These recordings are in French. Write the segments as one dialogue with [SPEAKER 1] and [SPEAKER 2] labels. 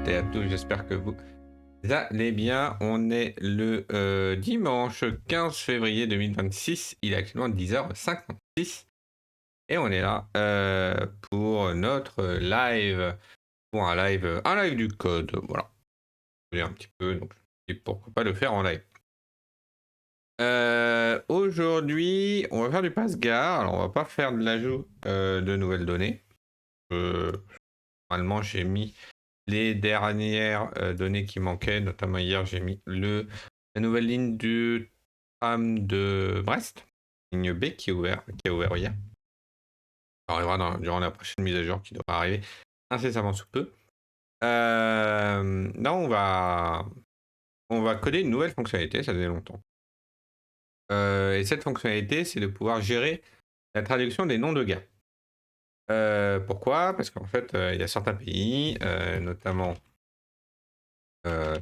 [SPEAKER 1] toutes et à tous, j'espère que vous allez bien. On est le dimanche 15 février 2026, il est actuellement 10h56 et on est là pour notre live, pour un live du code, voilà. Je voulais un petit peu, donc et pourquoi pas le faire en live. Aujourd'hui, on va faire du passe-gare, alors on va pas faire de l'ajout de nouvelles données. Normalement, j'ai mis les dernières données qui manquaient, notamment hier, j'ai mis la nouvelle ligne du tram de Brest, ligne B qui a ouvert hier. Ça arrivera durant la prochaine mise à jour qui devra arriver incessamment sous peu. Là, on va coder une nouvelle fonctionnalité, ça faisait longtemps. Et cette fonctionnalité, c'est de pouvoir gérer la traduction des noms de gars. Pourquoi? Parce qu'en fait, il y a certains pays, notamment, je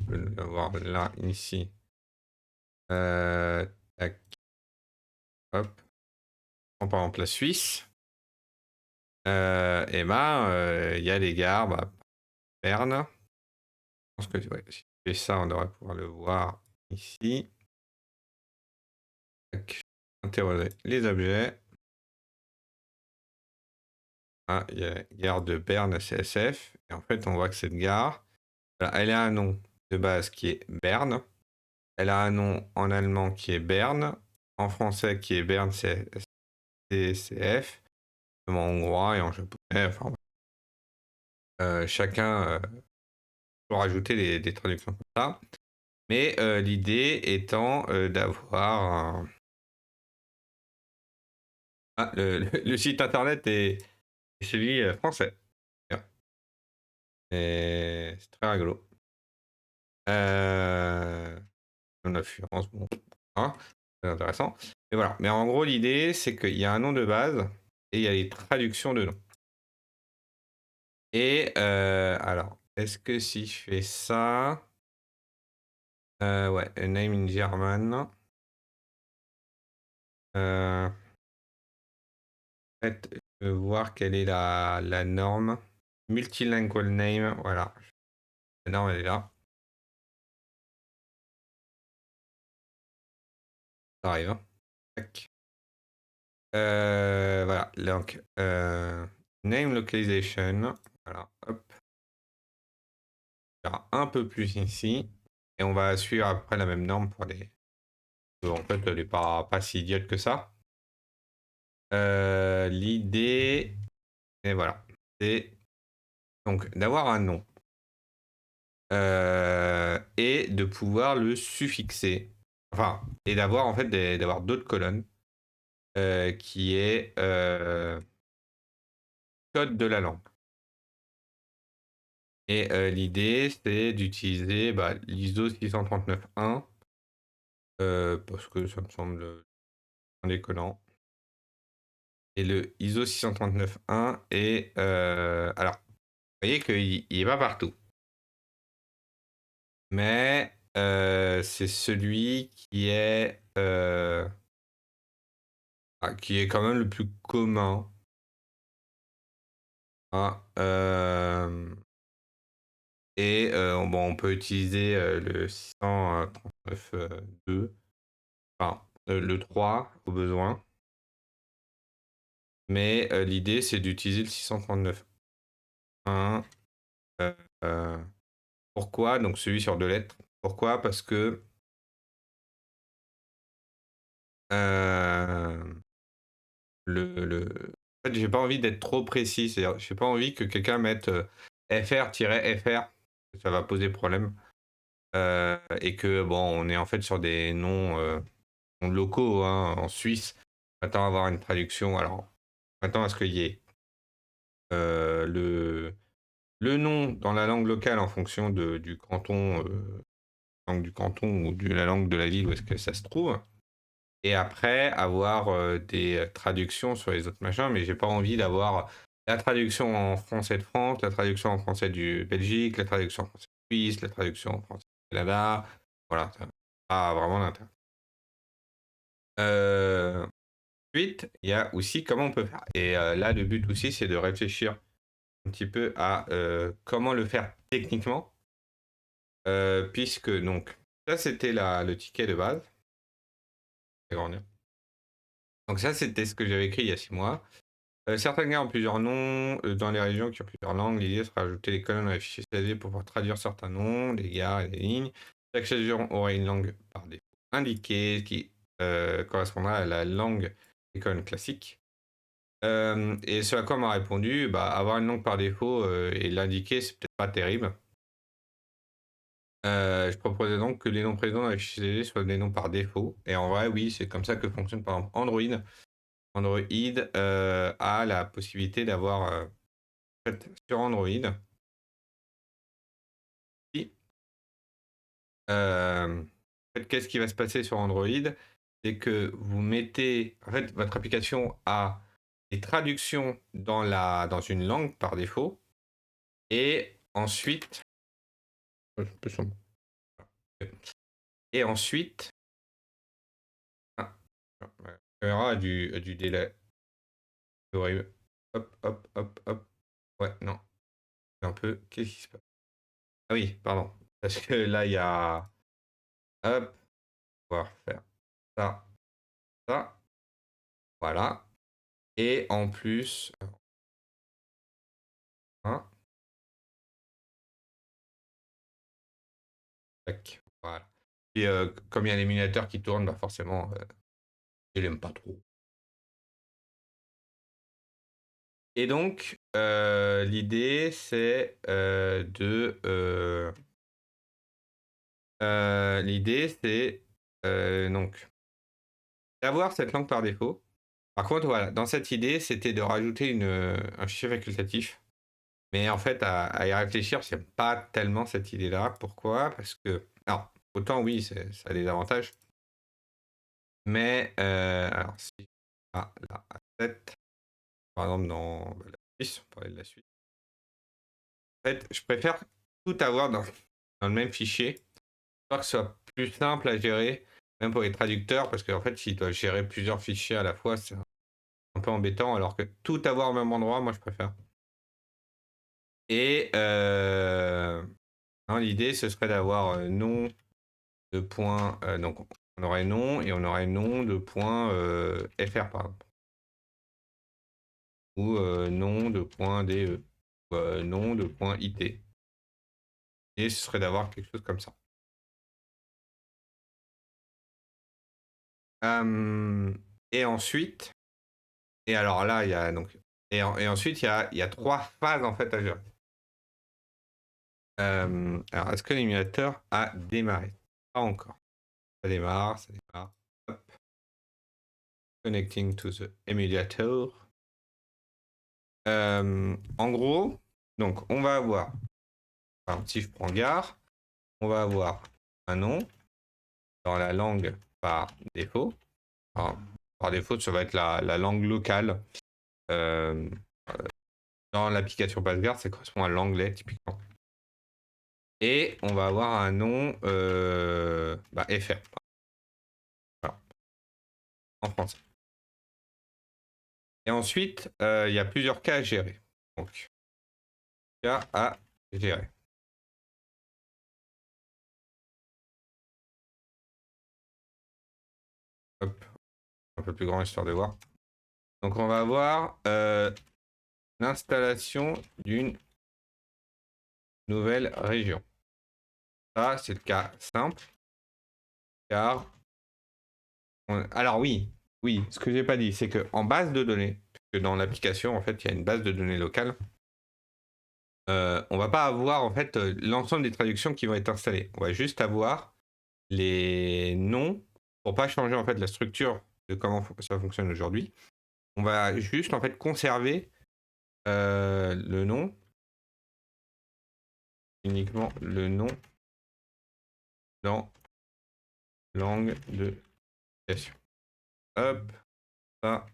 [SPEAKER 1] peux l'avoir là, ici. Tac, hop. On par exemple la Suisse. Et ben, il y a des gares, bah, Berne. Je pense que ouais, si je fais ça, on devrait pouvoir le voir ici. Tac. Interroger les objets. Ah, il y a la gare de Berne CSF. Et en fait, on voit que cette gare, voilà, elle a un nom de base qui est Berne. Elle a un nom en allemand qui est Berne. En français qui est Berne CCF. En hongrois et en japonais. Enfin, chacun pour ajouter des traductions comme ça. Mais l'idée étant d'avoir un... Ah, le site internet est celui français. Et c'est très rigolo. En assurance, bon, hein, c'est intéressant. Mais voilà. Mais en gros, l'idée, c'est qu'il y a un nom de base et il y a les traductions de nom. Et alors, est-ce que si je fais ça... ouais, a name in German. En fait, je veux voir quelle est la norme. Multilingual name, voilà. La norme, elle est là. Ça arrive, hein. Tac. Voilà, donc name localization. Voilà, hop. Il y aura un peu plus ici. Et on va suivre après la même norme pour les. En fait, elle n'est pas si idiote que ça. L'idée, et voilà, c'est donc d'avoir un nom et de pouvoir le suffixer. Enfin, et d'avoir en fait d'avoir d'autres colonnes qui est code de la langue. Et l'idée, c'est d'utiliser bah, l'ISO 639.1 parce que ça me semble indéconnant. Et le ISO 639.1 est... alors, vous voyez qu'il n'est pas partout. Mais c'est celui qui est quand même le plus commun. Ah, et bon, on peut utiliser le 639.2, enfin le 3 au besoin. Mais l'idée, c'est d'utiliser le 639.1. Pourquoi? Donc celui sur deux lettres. Pourquoi? Parce que en fait, j'ai pas envie d'être trop précis. C'est-à-dire, j'ai pas envie que quelqu'un mette fr-fr. Ça va poser problème. Et que, bon, on est en fait sur des noms locaux, hein, en Suisse. On attend à avoir une traduction. Alors, on attend à ce qu'il y ait le nom dans la langue locale en fonction du canton, langue du canton ou de la langue de la ville où est-ce que ça se trouve. Et après, avoir des traductions sur les autres machins, mais j'ai pas envie d'avoir la traduction en français de France, la traduction en français du Belgique, la traduction en français de Suisse, la traduction en français du Canada. Voilà, ça n'a pas vraiment d'intérêt. Ensuite, il y a aussi comment on peut faire. Et là, le but aussi, c'est de réfléchir un petit peu à comment le faire techniquement, puisque donc ça c'était le ticket de base. Donc ça c'était ce que j'avais écrit il y a 6 mois. Certaines gares ont plusieurs noms. Dans les régions qui ont plusieurs langues, l'idée sera d'ajouter des colonnes dans les fichiers CSV pour pouvoir traduire certains noms, des gares et des lignes. Chaque région aurait une langue par défaut indiquée qui correspondra à la langue des colonnes classiques. Et ce à quoi on m'a répondu, bah, avoir une langue par défaut et l'indiquer, c'est peut-être pas terrible. Je proposais donc que les noms présents dans les fichiers CSV soient des noms par défaut. Et en vrai, oui, c'est comme ça que fonctionne par exemple Android. Android a la possibilité d'avoir en fait, sur Android, si, en fait, qu'est-ce qui va se passer sur Android? C'est que vous mettez, en fait, votre application a des traductions dans une langue par défaut, et ensuite, et ensuite, ah, il y aura du délai. Horrible. Hop, hop, hop, hop. Ouais, non, un peu. Qu'est-ce qui se passe? Ah oui, pardon. Parce que là, il y a. Hop, on va faire ça, ça. Voilà. Et en plus, hein, tac, voilà. Et comme il y a l'émulateur qui tourne, bah forcément, il aime pas trop. Et donc, l'idée, c'est l'idée, c'est donc d'avoir cette langue par défaut. Par contre, voilà, dans cette idée, c'était de rajouter un fichier facultatif. Mais en fait, à y réfléchir, j'aime pas tellement cette idée-là. Pourquoi? Parce que, alors, autant oui, ça a des avantages. Mais, alors, si la asset, par exemple, dans la Suisse, on parlait de la Suisse. En fait, je préfère tout avoir dans le même fichier, pour que ce soit plus simple à gérer, même pour les traducteurs, parce qu'en fait, s'ils doivent gérer plusieurs fichiers à la fois, c'est un peu embêtant, alors que tout avoir au même endroit, moi, je préfère. Et l'idée, ce serait d'avoir nom de point, donc on aurait nom et on aurait nom de point fr, par exemple. Ou nom de point DE, ou nom de point IT. Et ce serait d'avoir quelque chose comme ça. Et ensuite, et alors là, il y a donc, et ensuite, il y a 3 phases en fait à gérer. Alors, est-ce que l'émulateur a démarré? Pas encore. Ça démarre, ça démarre. Hop. Connecting to the emulator. En gros, donc on va avoir, si je prends gare, on va avoir un nom dans la langue par défaut. Enfin, par défaut, ça va être la langue locale. Dans l'application PassGuard, ça correspond à l'anglais typiquement. Et on va avoir un nom FR. Voilà, en français. Et ensuite, il y a plusieurs cas à gérer. Donc, cas à gérer. Hop, un peu plus grand histoire de voir. Donc, on va avoir l'installation d'une nouvelle région. Ça, c'est le cas simple. Car, alors oui, ce que j'ai pas dit, c'est qu'en base de données, puisque dans l'application, en fait, il y a une base de données locale, on va pas avoir en fait l'ensemble des traductions qui vont être installées. On va juste avoir les noms pour pas changer en fait la structure de comment ça fonctionne aujourd'hui. On va juste en fait conserver le nom, uniquement le nom dans langue de création. Hop, ça,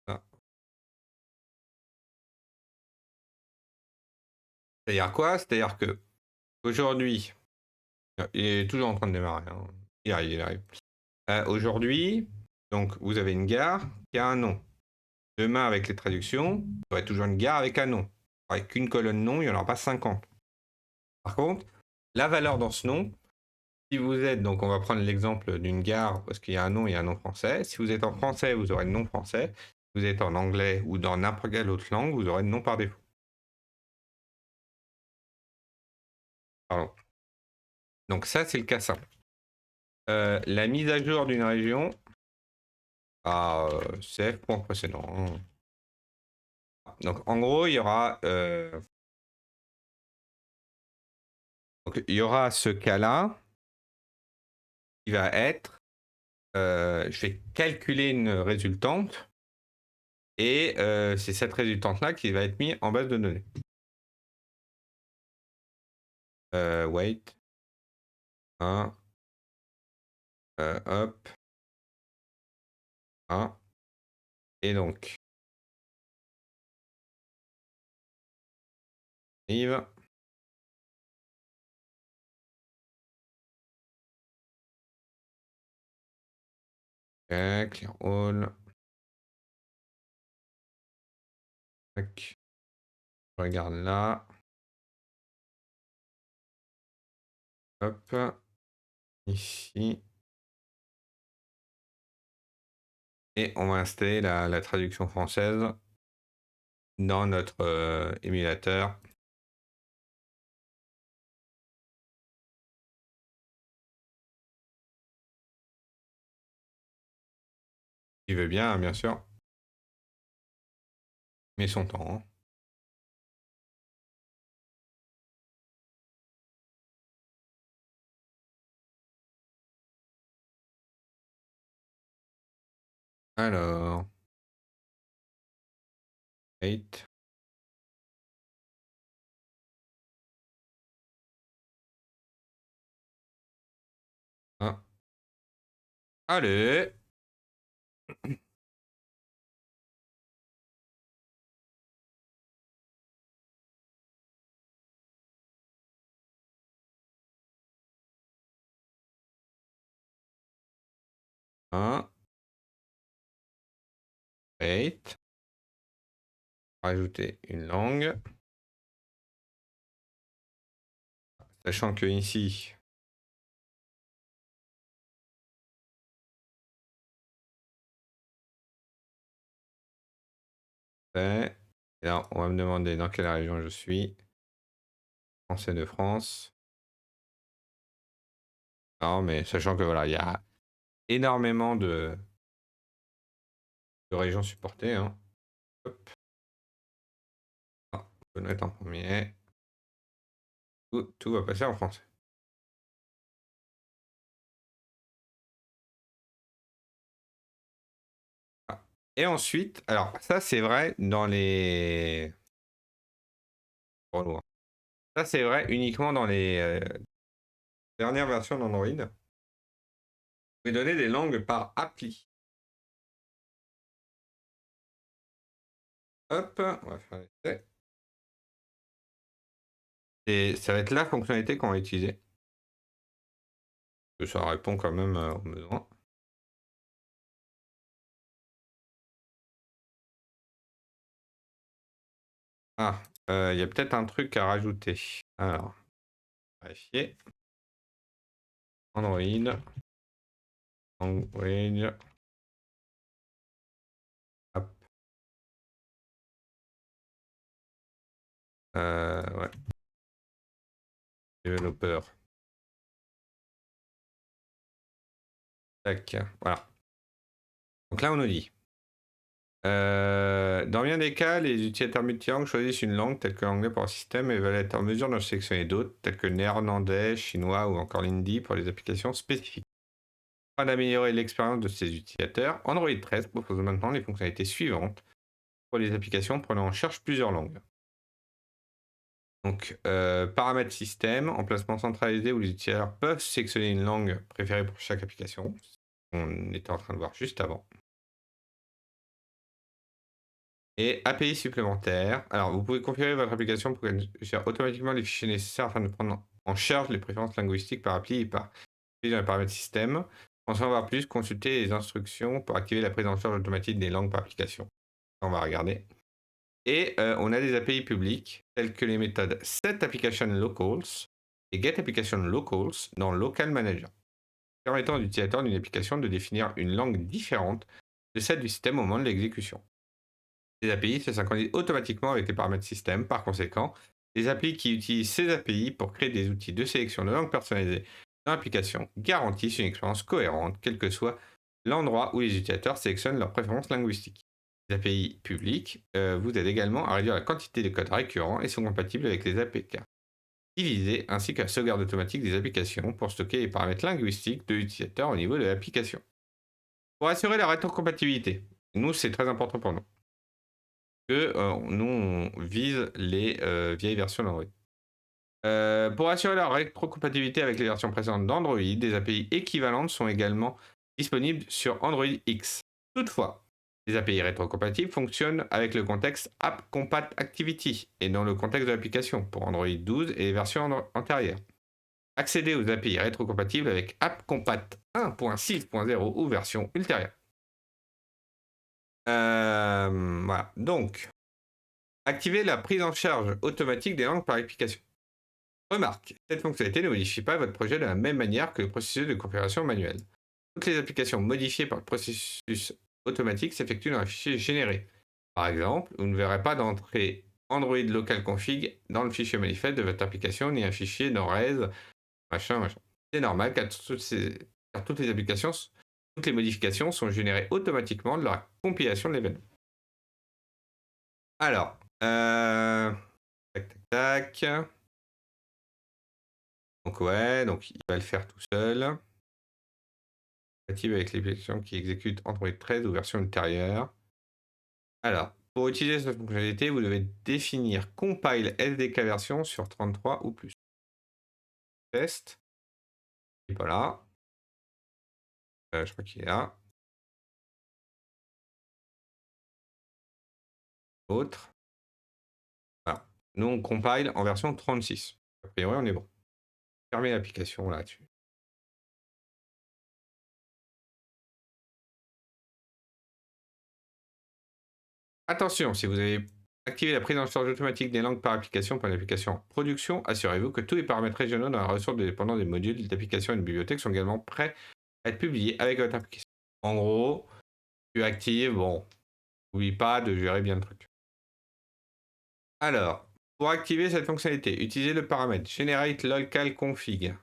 [SPEAKER 1] ça. C'est-à-dire quoi? C'est-à-dire que aujourd'hui, il est toujours en train de démarrer. Hein. Il arrive, il arrive. Aujourd'hui, donc vous avez une gare qui a un nom. Demain, avec les traductions, il y aurait toujours une gare avec un nom. avec une colonne nom, il n'y en aura pas 50. Par contre, la valeur dans ce nom, si vous êtes, donc on va prendre l'exemple d'une gare, parce qu'il y a un nom et un nom français. Si vous êtes en français, vous aurez le nom français. Si vous êtes en anglais ou dans n'importe quelle autre langue, vous aurez le nom par défaut. Pardon. Donc ça, c'est le cas simple. La mise à jour d'une région, c'est point précédent. Donc en gros, il y aura, donc, il y aura ce cas-là qui va être, je vais calculer une résultante et c'est cette résultante-là qui va être mise en base de données. Wait. Hop. Et donc, arrive. Clear all. Tac. Je regarde là. Hop. Ici. Et on va installer la traduction française dans notre émulateur. Il veut bien, bien sûr. Mais son temps. Hein. Alors. 8. Allez. Un. 8. Rajouter une langue. Sachant que ici, et là, on va me demander dans quelle région je suis. Français de France. Non, mais sachant que voilà, il y a énormément de régions supportées. Hein. Hop. On peut le mettre en premier. Tout va passer en français. Et ensuite, alors ça c'est vrai dans les... Ça c'est vrai uniquement dans les dernières versions d'Android. Vous pouvez donner des langues par appli. Hop, on va faire l'essai. Et ça va être la fonctionnalité qu'on va utiliser. Ça répond quand même aux besoins. Il y a peut-être un truc à rajouter. Alors, vérifier. Android. Android. Hop. Ouais. Développeur. Tac, voilà. Donc là, on nous dit. Dans bien des cas, les utilisateurs multilangues choisissent une langue telle que l'anglais pour un système et veulent être en mesure d'en sélectionner d'autres, telles que le néerlandais, chinois ou encore l'hindi pour les applications spécifiques. Afin d'améliorer l'expérience de ces utilisateurs, Android 13 propose maintenant les fonctionnalités suivantes pour les applications prenant en charge plusieurs langues. Donc, paramètres système, emplacement centralisé où les utilisateurs peuvent sélectionner une langue préférée pour chaque application. On était en train de voir juste avant. Et API supplémentaires. Alors, vous pouvez configurer votre application pour qu'elle gère automatiquement les fichiers nécessaires afin de prendre en charge les préférences linguistiques par appli et par dans les paramètres système. Pour en savoir plus, consultez les instructions pour activer la prise en charge automatique des langues par application. On va regarder. Et on a des API publiques telles que les méthodes setApplicationLocals et getApplicationLocals dans Local Manager, permettant aux utilisateurs d'une application de définir une langue différente de celle du système au moment de l'exécution. Les API se synchronisent automatiquement avec les paramètres système. Par conséquent, les applis qui utilisent ces API pour créer des outils de sélection de langue personnalisée dans l'application garantissent une expérience cohérente, quel que soit l'endroit où les utilisateurs sélectionnent leurs préférences linguistiques. Les API publiques vous aident également à réduire la quantité de code récurrent et sont compatibles avec les APK divisés ainsi que la sauvegarde automatique des applications pour stocker les paramètres linguistiques de l'utilisateur au niveau de l'application. Pour assurer la rétrocompatibilité, nous c'est très important pour nous que nous on vise les vieilles versions d'Android. Pour assurer la rétrocompatibilité avec les versions précédentes d'Android, des API équivalentes sont également disponibles sur Android X. Toutefois, les API rétrocompatibles fonctionnent avec le contexte App Compat Activity et dans le contexte de l'application pour Android 12 et les versions antérieures. Accédez aux API rétrocompatibles avec App Compat 1.6.0 ou version ultérieure. Voilà. Donc, activer la prise en charge automatique des langues par application. Remarque, cette fonctionnalité ne modifie pas votre projet de la même manière que le processus de configuration manuelle. Toutes les applications modifiées par le processus automatique s'effectuent dans un fichier généré. Par exemple, vous ne verrez pas d'entrée Android local config dans le fichier manifeste de votre application ni un fichier dans res, machin. C'est normal car toutes les applications, toutes les modifications sont générées automatiquement de la compilation de l'événement. Alors, tac tac tac. Donc ouais, donc il va le faire tout seul. Compatible avec l'application qui exécute Android 13 ou version ultérieure. Alors, pour utiliser cette fonctionnalité, vous devez définir compile SDK version sur 33 ou plus. Test. Et voilà. Je crois qu'il est là. Autre. Voilà. Nous, on compile en version 36. A priori, on est bon. Fermez l'application là-dessus. Attention, si vous avez activé la prise en charge automatique des langues par application pour une application en production, assurez-vous que tous les paramètres régionaux dans la ressource dépendant des modules d'application et de bibliothèque sont également prêts à être publiés avec votre application. En gros, tu actives, bon, n'oublie pas de gérer bien le truc. Alors, pour activer cette fonctionnalité, utilisez le paramètre Generate Local Config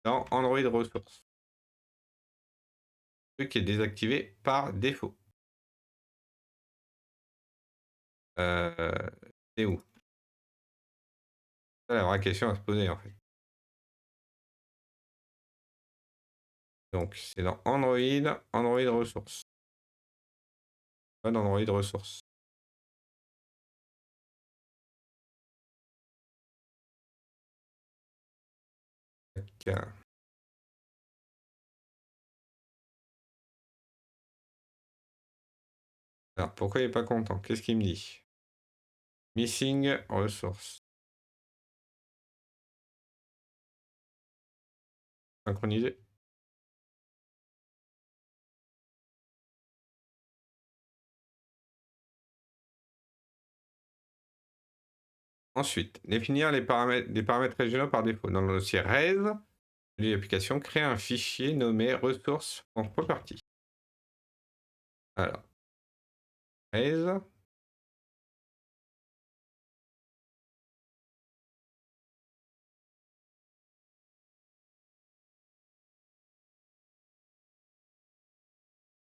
[SPEAKER 1] dans Android Ressources. Ce qui est désactivé par défaut. C'est où? C'est la vraie question à se poser en fait. Donc c'est dans Android, Android Ressources. Pas dans Android Ressources. Okay. Alors pourquoi il n'est pas content? Qu'est-ce qu'il me dit? Missing ressources. Synchronisé. Ensuite, définir les paramètres, des paramètres régionaux par défaut. Dans le dossier res de l'application, créer un fichier nommé ressources.property. Alors, res.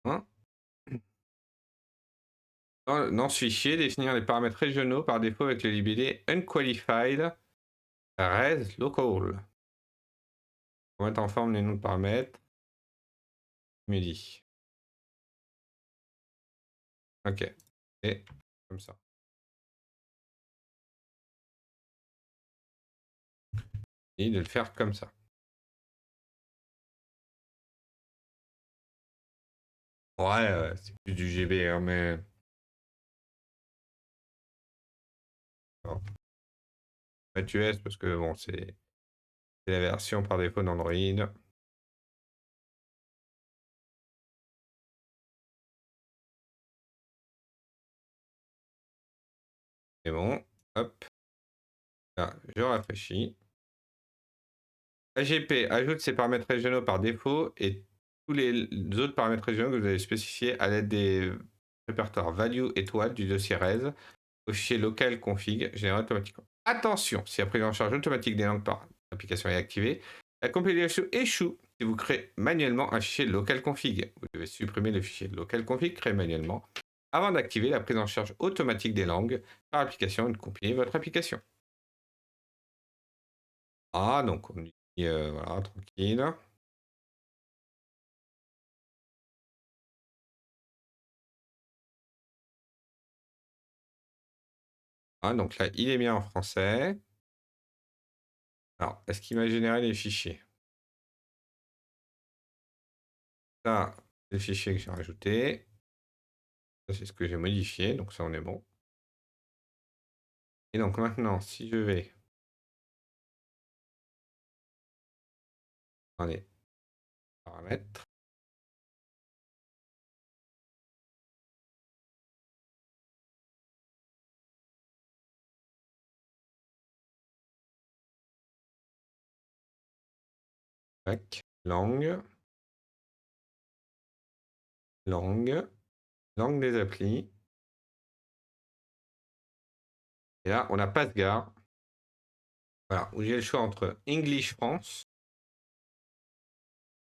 [SPEAKER 1] Hein. Dans ce fichier, définir les paramètres régionaux par défaut avec le libellé unqualified res local. On va mettre en forme les noms de paramètres. Il me dit. Ok. Et comme ça. Et de le faire comme ça. Ouais, c'est plus du GB, hein, mais. Non. Mettre US parce que bon, c'est la version par défaut d'Android. C'est bon. Hop. Là, je rafraîchis. AGP ajoute ses paramètres régionaux par défaut et tous les autres paramètres régionaux que vous avez spécifiés à l'aide des répertoires value étoile du dossier res au fichier local config généré automatiquement. Attention, si la prise en charge automatique des langues par l'application est activée, la compilation échoue si vous créez manuellement un fichier local config. Vous devez supprimer le fichier local config créé manuellement avant d'activer la prise en charge automatique des langues par l'application et de compiler votre application. Ah, donc on dit voilà, tranquille. Ah, donc là, il est bien en français. Alors, est-ce qu'il m'a généré les fichiers? Ça, c'est le fichier que j'ai rajouté. Ça, c'est ce que j'ai modifié, donc ça, on est bon. Et donc maintenant, si je vais dans les paramètres, tac, langue, langue, langue des applis. Et là, on a Passgar. Voilà, où j'ai le choix entre English France.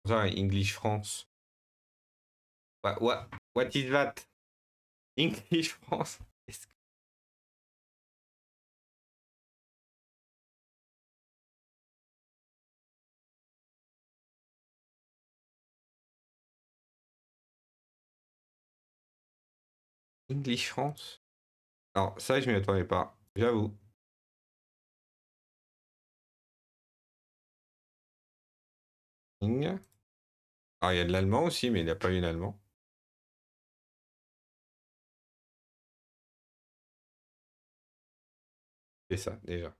[SPEAKER 1] Ça, English France. What is that? English France. English France. Alors, ça, je m'y attendais pas, j'avoue. Ah, il y a de l'allemand aussi, mais il n'y a pas eu l'allemand. C'est ça, déjà.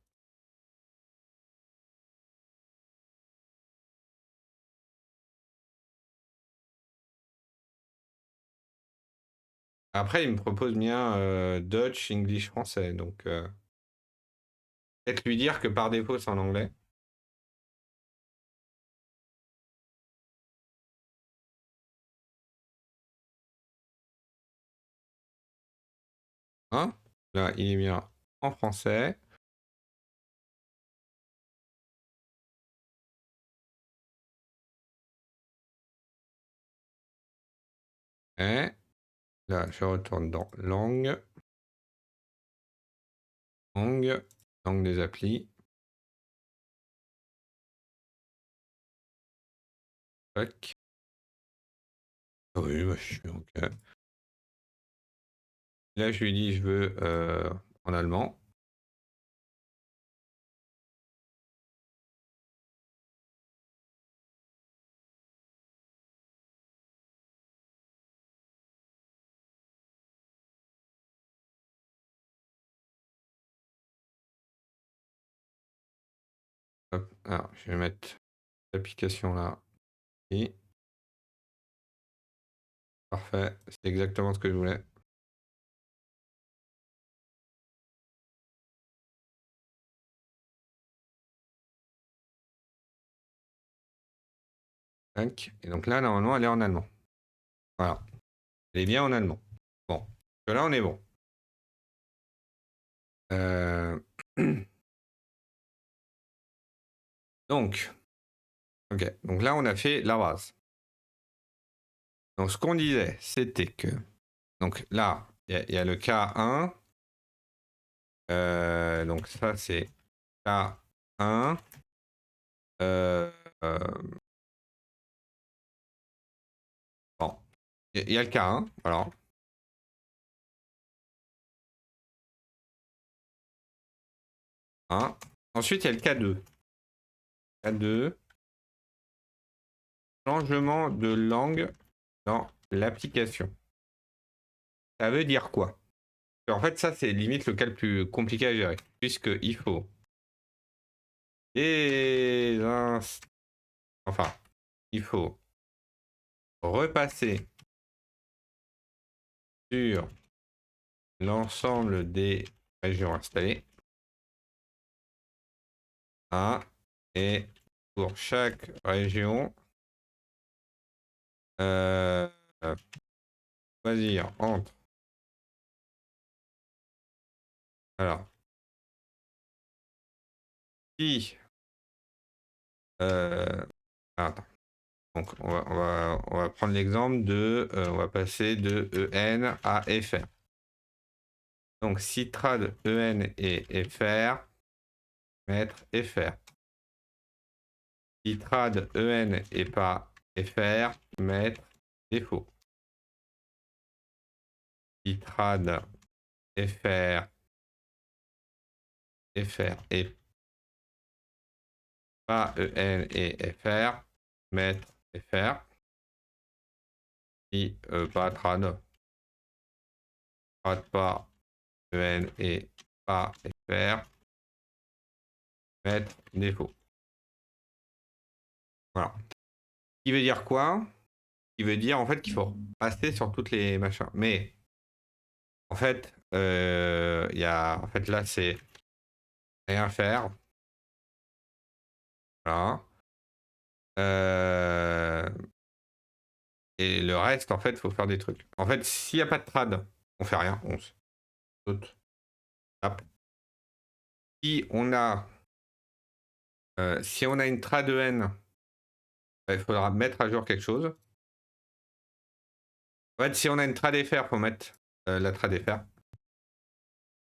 [SPEAKER 1] Après, il me propose bien Dutch, English, français. Donc, peut-être lui dire que par défaut, c'est en anglais. Hein? Là, il est bien en français. Et là, je retourne dans langue. Langue. Langue des applis. Tac. Oui, bah, je suis OK. Là, je lui dis, je veux en allemand. Hop. Alors, je vais mettre l'application là. Et parfait. C'est exactement ce que je voulais. Tac. Et donc là, normalement, elle est en allemand. Voilà. Elle est bien en allemand. Bon. Là, on est bon. Euh... Donc, ok. Donc là, on a fait la base. Donc, ce qu'on disait, c'était que. Donc là, il y a le cas 1. Donc, ça, c'est cas 1. Euh, euh, bon. Il y a le cas 1. Voilà. Hein. Ensuite, il y a le cas 2. Cas 2. Changement de langue dans l'application. Ça veut dire quoi? En fait, ça, c'est limite le cas le plus compliqué à gérer. Puisqu'il faut des enfin, il faut repasser sur l'ensemble des région installée. Ah, et pour chaque région, euh, choisir entre. Alors, si. Attends. Donc, on va prendre l'exemple de. On va passer de EN à FR. Donc, si trad EN et FR, mettre FR. Si trad EN et pas FR, mettre défaut. Si trad FR, FR et pas EN et FR, mettre FR. Si pas trad pas EN et pas FR, mettre défaut. Voilà. Ce qui veut dire quoi? Ce qui veut dire en fait qu'il faut passer sur toutes les machins. Mais en fait, il y a, en fait là c'est rien faire. Voilà. Et le reste, en fait, il faut faire des trucs. En fait, s'il n'y a pas de trad, on fait rien, on saute. Hop. Si on a une trad EN, il faudra mettre à jour quelque chose. En fait, si on a une trad FR, il faut mettre la trad FR.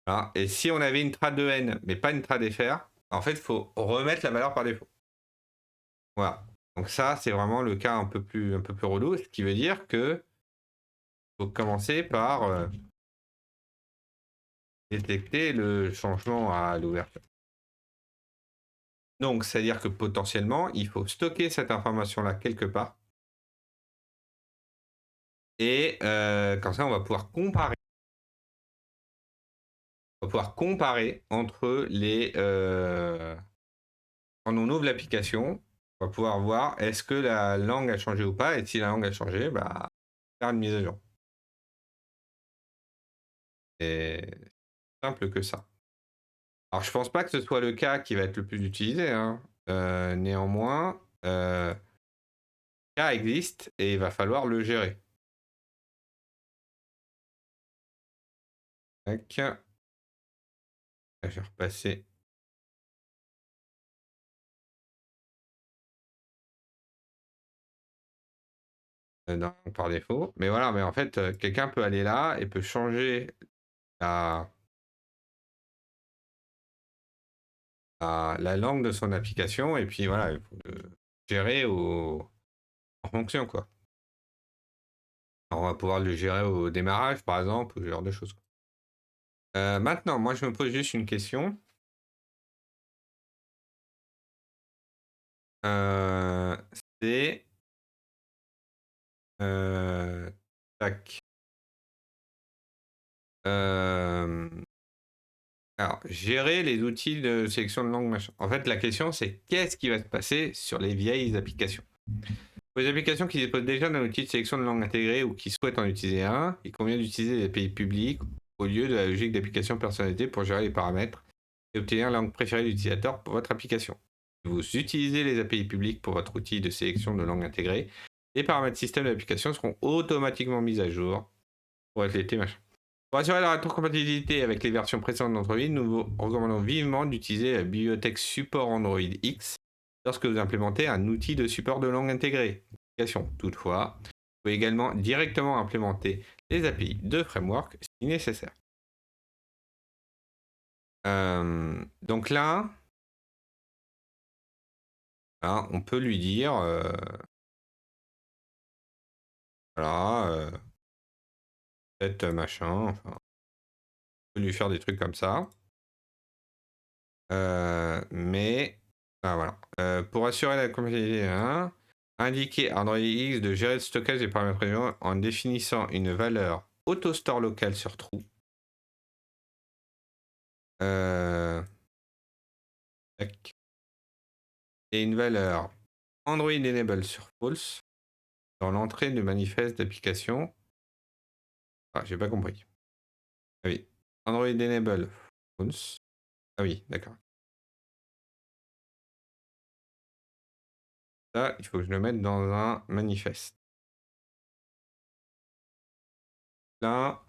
[SPEAKER 1] Voilà. Et si on avait une trad EN, mais pas une trad FR, en fait, il faut remettre la valeur par défaut. Voilà. Donc ça, c'est vraiment le cas un peu plus relou, ce qui veut dire que faut commencer par détecter le changement à l'ouverture. Donc, c'est-à-dire que potentiellement, il faut stocker cette information-là quelque part. Et comme ça, on va pouvoir comparer. On va pouvoir comparer entre les... quand on ouvre l'application, on va pouvoir voir est-ce que la langue a changé ou pas. Et si la langue a changé, bah, faire une mise à jour. C'est simple que ça. Alors, je pense pas que ce soit le cas qui va être le plus utilisé, hein. Néanmoins, cas existe et il va falloir le gérer. Tac. Je vais repasser. Par défaut. Mais voilà, mais en fait, quelqu'un peut aller là et peut changer la, la langue de son application et puis voilà, il faut le gérer en fonction, quoi. Alors, on va pouvoir le gérer au démarrage, par exemple, ou ce genre de choses. Maintenant, moi, je me pose juste une question. C'est... tac. Alors, gérer les outils de sélection de langue, machin. En fait, la question, c'est qu'est-ce qui va se passer sur les vieilles applications? Pour les applications qui disposent déjà d'un outil de sélection de langue intégré ou qui souhaitent en utiliser un, il convient d'utiliser des API publics au lieu de la logique d'application personnalisée pour gérer les paramètres et obtenir la langue préférée de l'utilisateur pour votre application. Si vous utilisez les API publics pour votre outil de sélection de langue intégrée, les paramètres système de l'application seront automatiquement mis à jour pour refléter machin. Pour assurer la rétrocompatibilité avec les versions précédentes d'Android, nous vous recommandons vivement d'utiliser la bibliothèque support Android X lorsque vous implémentez un outil de support de langue intégrée. Toutefois, vous pouvez également directement implémenter les API de framework si nécessaire. Donc là, on peut lui dire, voilà, peut-être machin, enfin, on peut lui faire des trucs comme ça. Mais voilà. Pour assurer la compatibilité, indiquer à Android X de gérer le stockage des paramètres régionaux en définissant une valeur autostore locale sur true. Et une valeur Android enable sur false dans l'entrée de manifeste d'application. Ah, j'ai pas compris. Ah oui. Android enable Phones. Ah oui, d'accord. Ça, il faut que je le mette dans un manifeste. Là,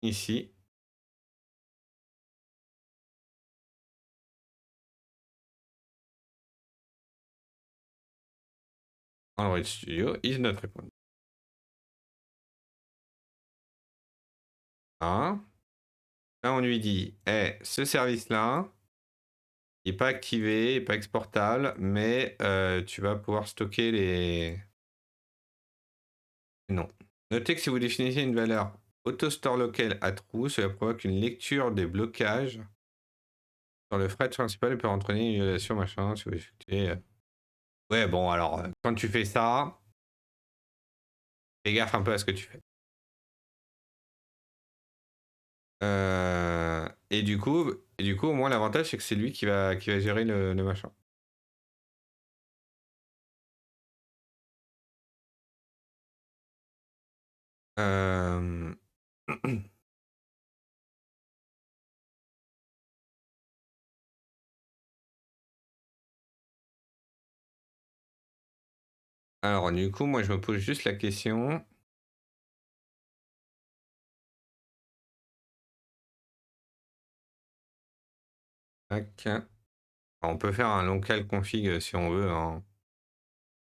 [SPEAKER 1] ici. Android Studio is not responding. Là, on lui dit, ce service-là, il n'est pas activé, il n'est pas exportable, mais tu vas pouvoir stocker les... Non. Notez que si vous définissez une valeur AutoStore local à true, cela provoque une lecture des blocages sur le thread principal et peut entraîner une violation, machin, si vous effectuez... Ouais, bon, alors, quand tu fais ça, fais gaffe un peu à ce que tu fais. Et du coup, au moins, l'avantage, c'est que c'est lui qui va gérer le machin. Alors, du coup, moi, je me pose juste la question. Tac. On peut faire un local config si on veut, un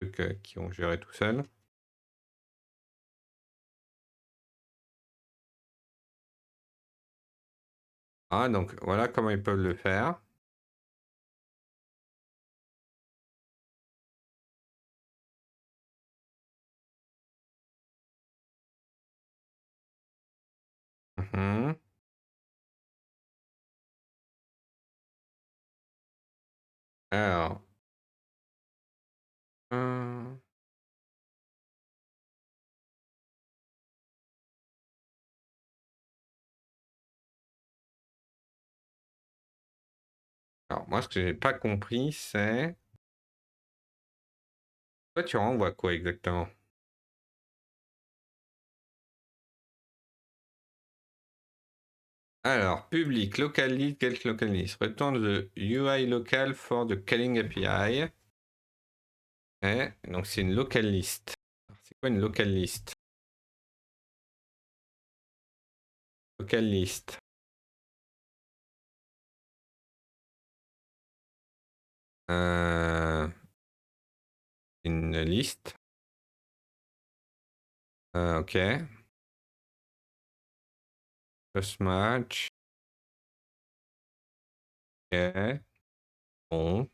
[SPEAKER 1] truc qui vont gérer tout seul. Ah, donc voilà comment ils peuvent le faire. Mhm. Alors. euh, Alors, moi, ce que j'ai pas compris, c'est... Toi, tu renvoies quoi exactement? Alors, public, local list, get local list. Return the UI local for the calling API. Donc, c'est une local list. C'est quoi une local list? Local list. Une liste. Ok. First match. Ok. Bon.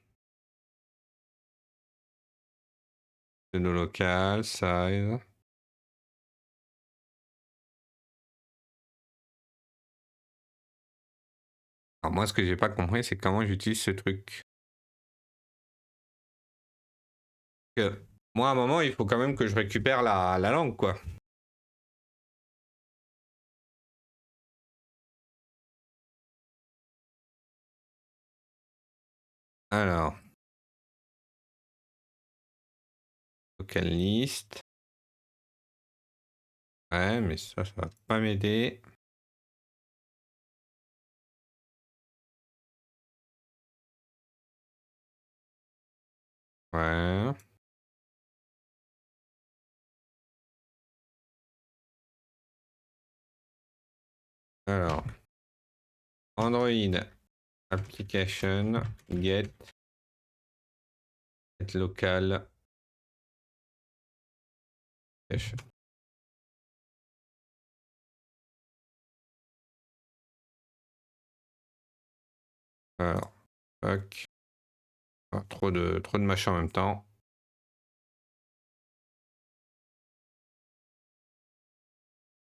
[SPEAKER 1] Pseudo local, size. Alors moi, ce que j'ai pas compris, c'est comment j'utilise ce truc. Que moi, à un moment, il faut quand même que je récupère la langue, quoi. Alors, local list. Ouais, mais ça va pas m'aider. Ouais. Alors, Android application get local application. Alors, fuck. Ah, trop de machin en même temps.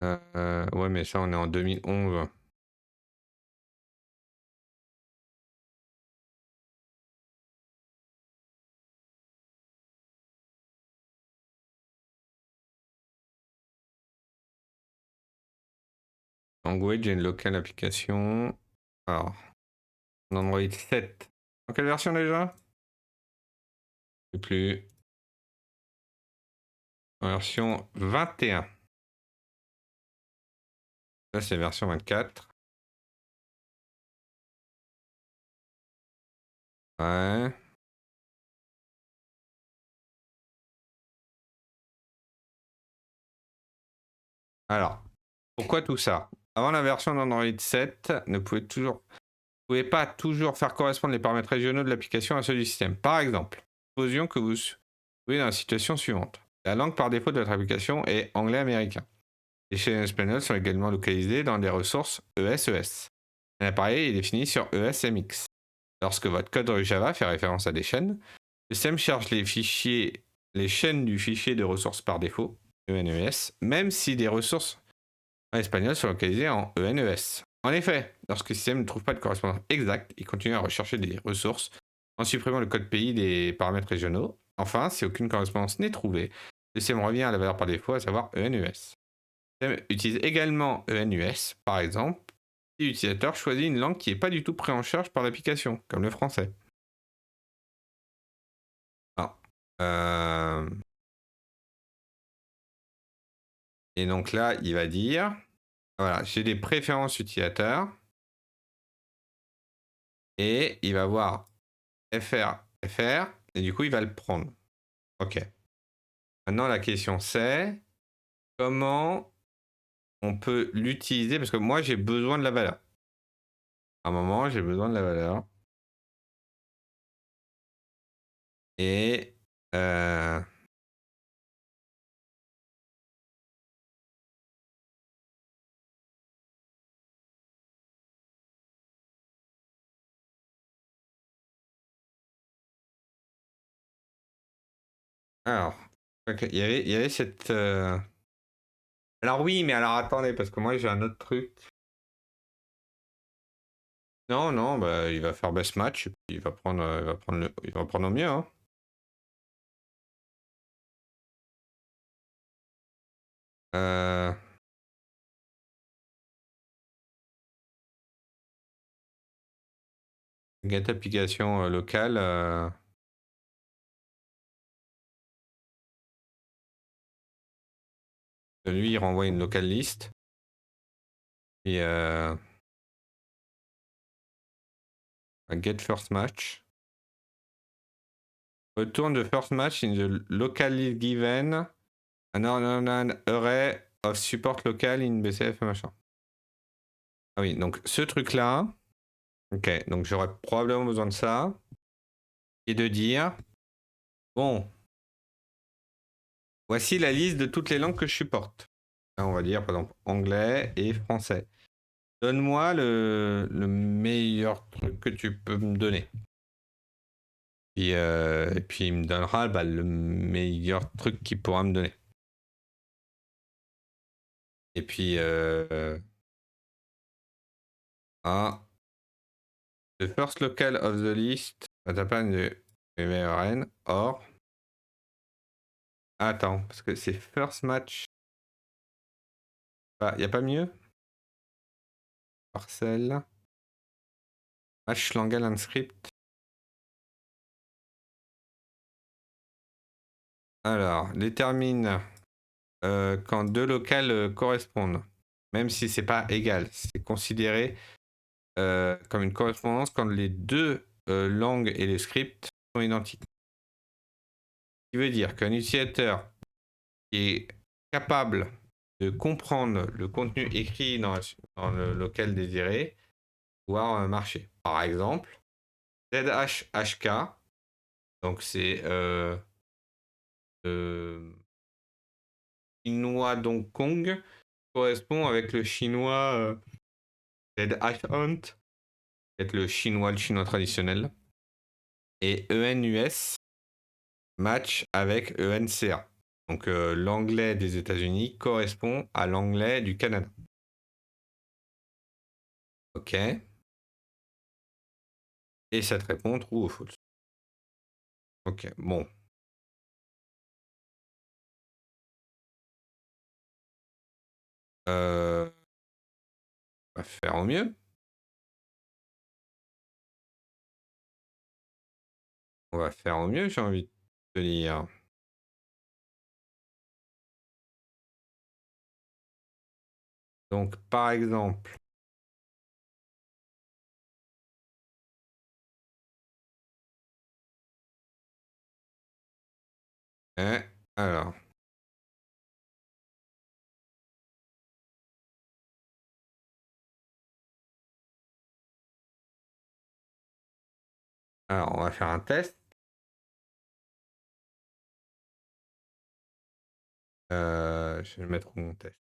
[SPEAKER 1] Ouais, mais ça, on est en 2011. Language et local application. Alors, Android 7. En quelle version déjà? Je sais plus. Version 21. Là, c'est version 24. Ouais. Alors, pourquoi tout ça? Avant la version d'Android 7, ne pouvez pas toujours faire correspondre les paramètres régionaux de l'application à ceux du système. Par exemple, supposions que vous trouvez dans la situation suivante. La langue par défaut de votre application est anglais américain. Les chaînes espagnoles sont également localisées dans des ressources ES-ES. Un appareil est défini sur ES-MX. Lorsque votre code Java fait référence à des chaînes, le système charge les chaînes du fichier de ressources par défaut, ENES, même si des ressources en espagnol sont localisées en ENES. En effet, lorsque le système ne trouve pas de correspondance exacte, il continue à rechercher des ressources en supprimant le code pays des paramètres régionaux. Enfin, si aucune correspondance n'est trouvée, le système revient à la valeur par défaut, à savoir ENES. Le système utilise également ENUS, par exemple, si l'utilisateur choisit une langue qui n'est pas du tout prise en charge par l'application, comme le français. Ah. Et donc là, il va dire, voilà, j'ai des préférences utilisateurs. Et il va voir FR, et du coup, il va le prendre. Ok. Maintenant, la question c'est, comment on peut l'utiliser? Parce que moi, j'ai besoin de la valeur. À un moment, j'ai besoin de la valeur. Et... alors, okay, il y avait cette... Alors oui, mais alors attendez, parce que moi j'ai un autre truc. Non, non, bah, il va faire best match, et puis il va prendre au mieux. Hein. Euh... Get application locale. Lui, il renvoie une local list. Et get first match. Return the first match in the locally given an array of support local in BCF machin. Ah oui, donc ce truc-là, ok, donc j'aurais probablement besoin de ça. Et de dire, bon, voici la liste de toutes les langues que je supporte. Là, on va dire par exemple anglais et français. Donne-moi le meilleur truc que tu peux me donner. Et puis il me donnera bah, le meilleur truc qu'il pourra me donner. Et puis, ah, the first local of the list, t'as pas de MRN, or. Attends, parce que c'est first match. Ah, y a pas mieux? Parcelle. Match Langal and script. Alors, détermine quand deux locales correspondent. Même si c'est pas égal. C'est considéré comme une correspondance quand les deux langues et les scripts sont identiques. Ce qui veut dire qu'un utilisateur qui est capable de comprendre le contenu écrit dans le local désiré pouvoir marcher. Par exemple, ZHHK, donc c'est chinois Hong Kong, correspond avec le chinois ZHUnt, peut-être le chinois traditionnel, et ENUS match avec ENCA. Donc l'anglais des États-Unis correspond à l'anglais du Canada. Ok. Et ça te répond true ou false. Ok, bon. On va faire au mieux. On va faire au mieux, j'ai envie de te dire. Donc, par exemple, hein, alors, on va faire un test. Je vais mettre mon test.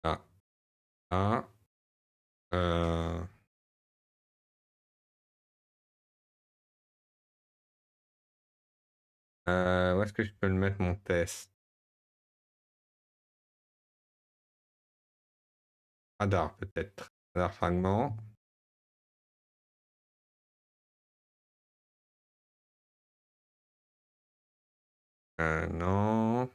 [SPEAKER 1] Ah, ah, euh, où est-ce que je peux le mettre mon test? Radar peut-être. Radar fragment. Non.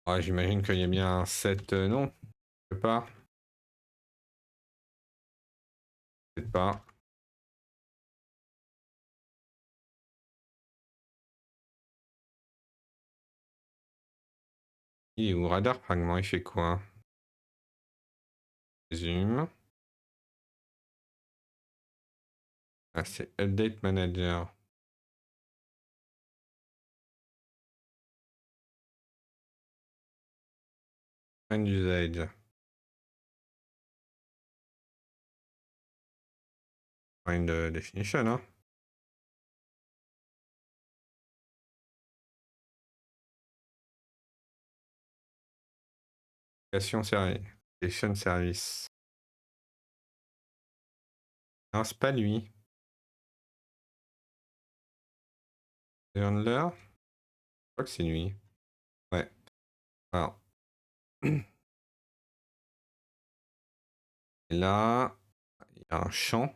[SPEAKER 1] Ah, j'imagine qu'il y a bien un set. Non, je sais pas. Peut-être pas. Il est où radar fragment? Il fait quoi? Zoom. Ah, c'est Update Manager. Fin d'usage. Find definition, hein. Application service. Non, c'est pas lui. Handler? Je crois que c'est lui. Ouais. Alors. Et là, il y a un champ.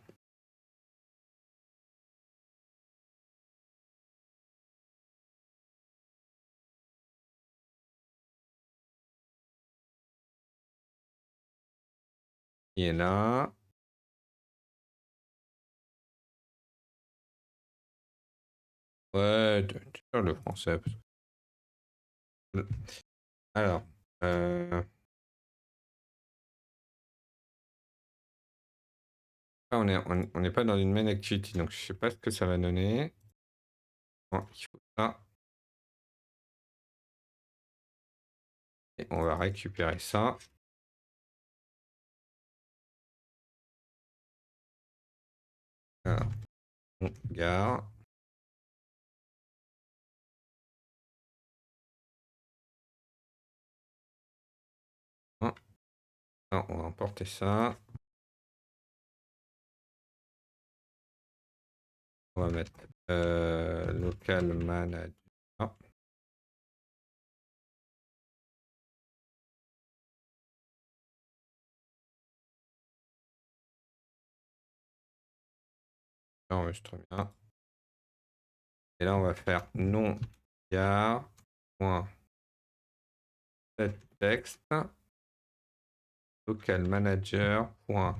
[SPEAKER 1] Il est là. Ouais, tu parles le français. Alors, on n'est pas dans une main activity, donc je sais pas ce que ça va donner. Bon, il faut ça. Et on va récupérer ça. Alors, on garde. Hein. Non, on va emporter ça. On va mettre local manager. Ça enregistre bien. Et là, on va faire non gar point set texte local manager point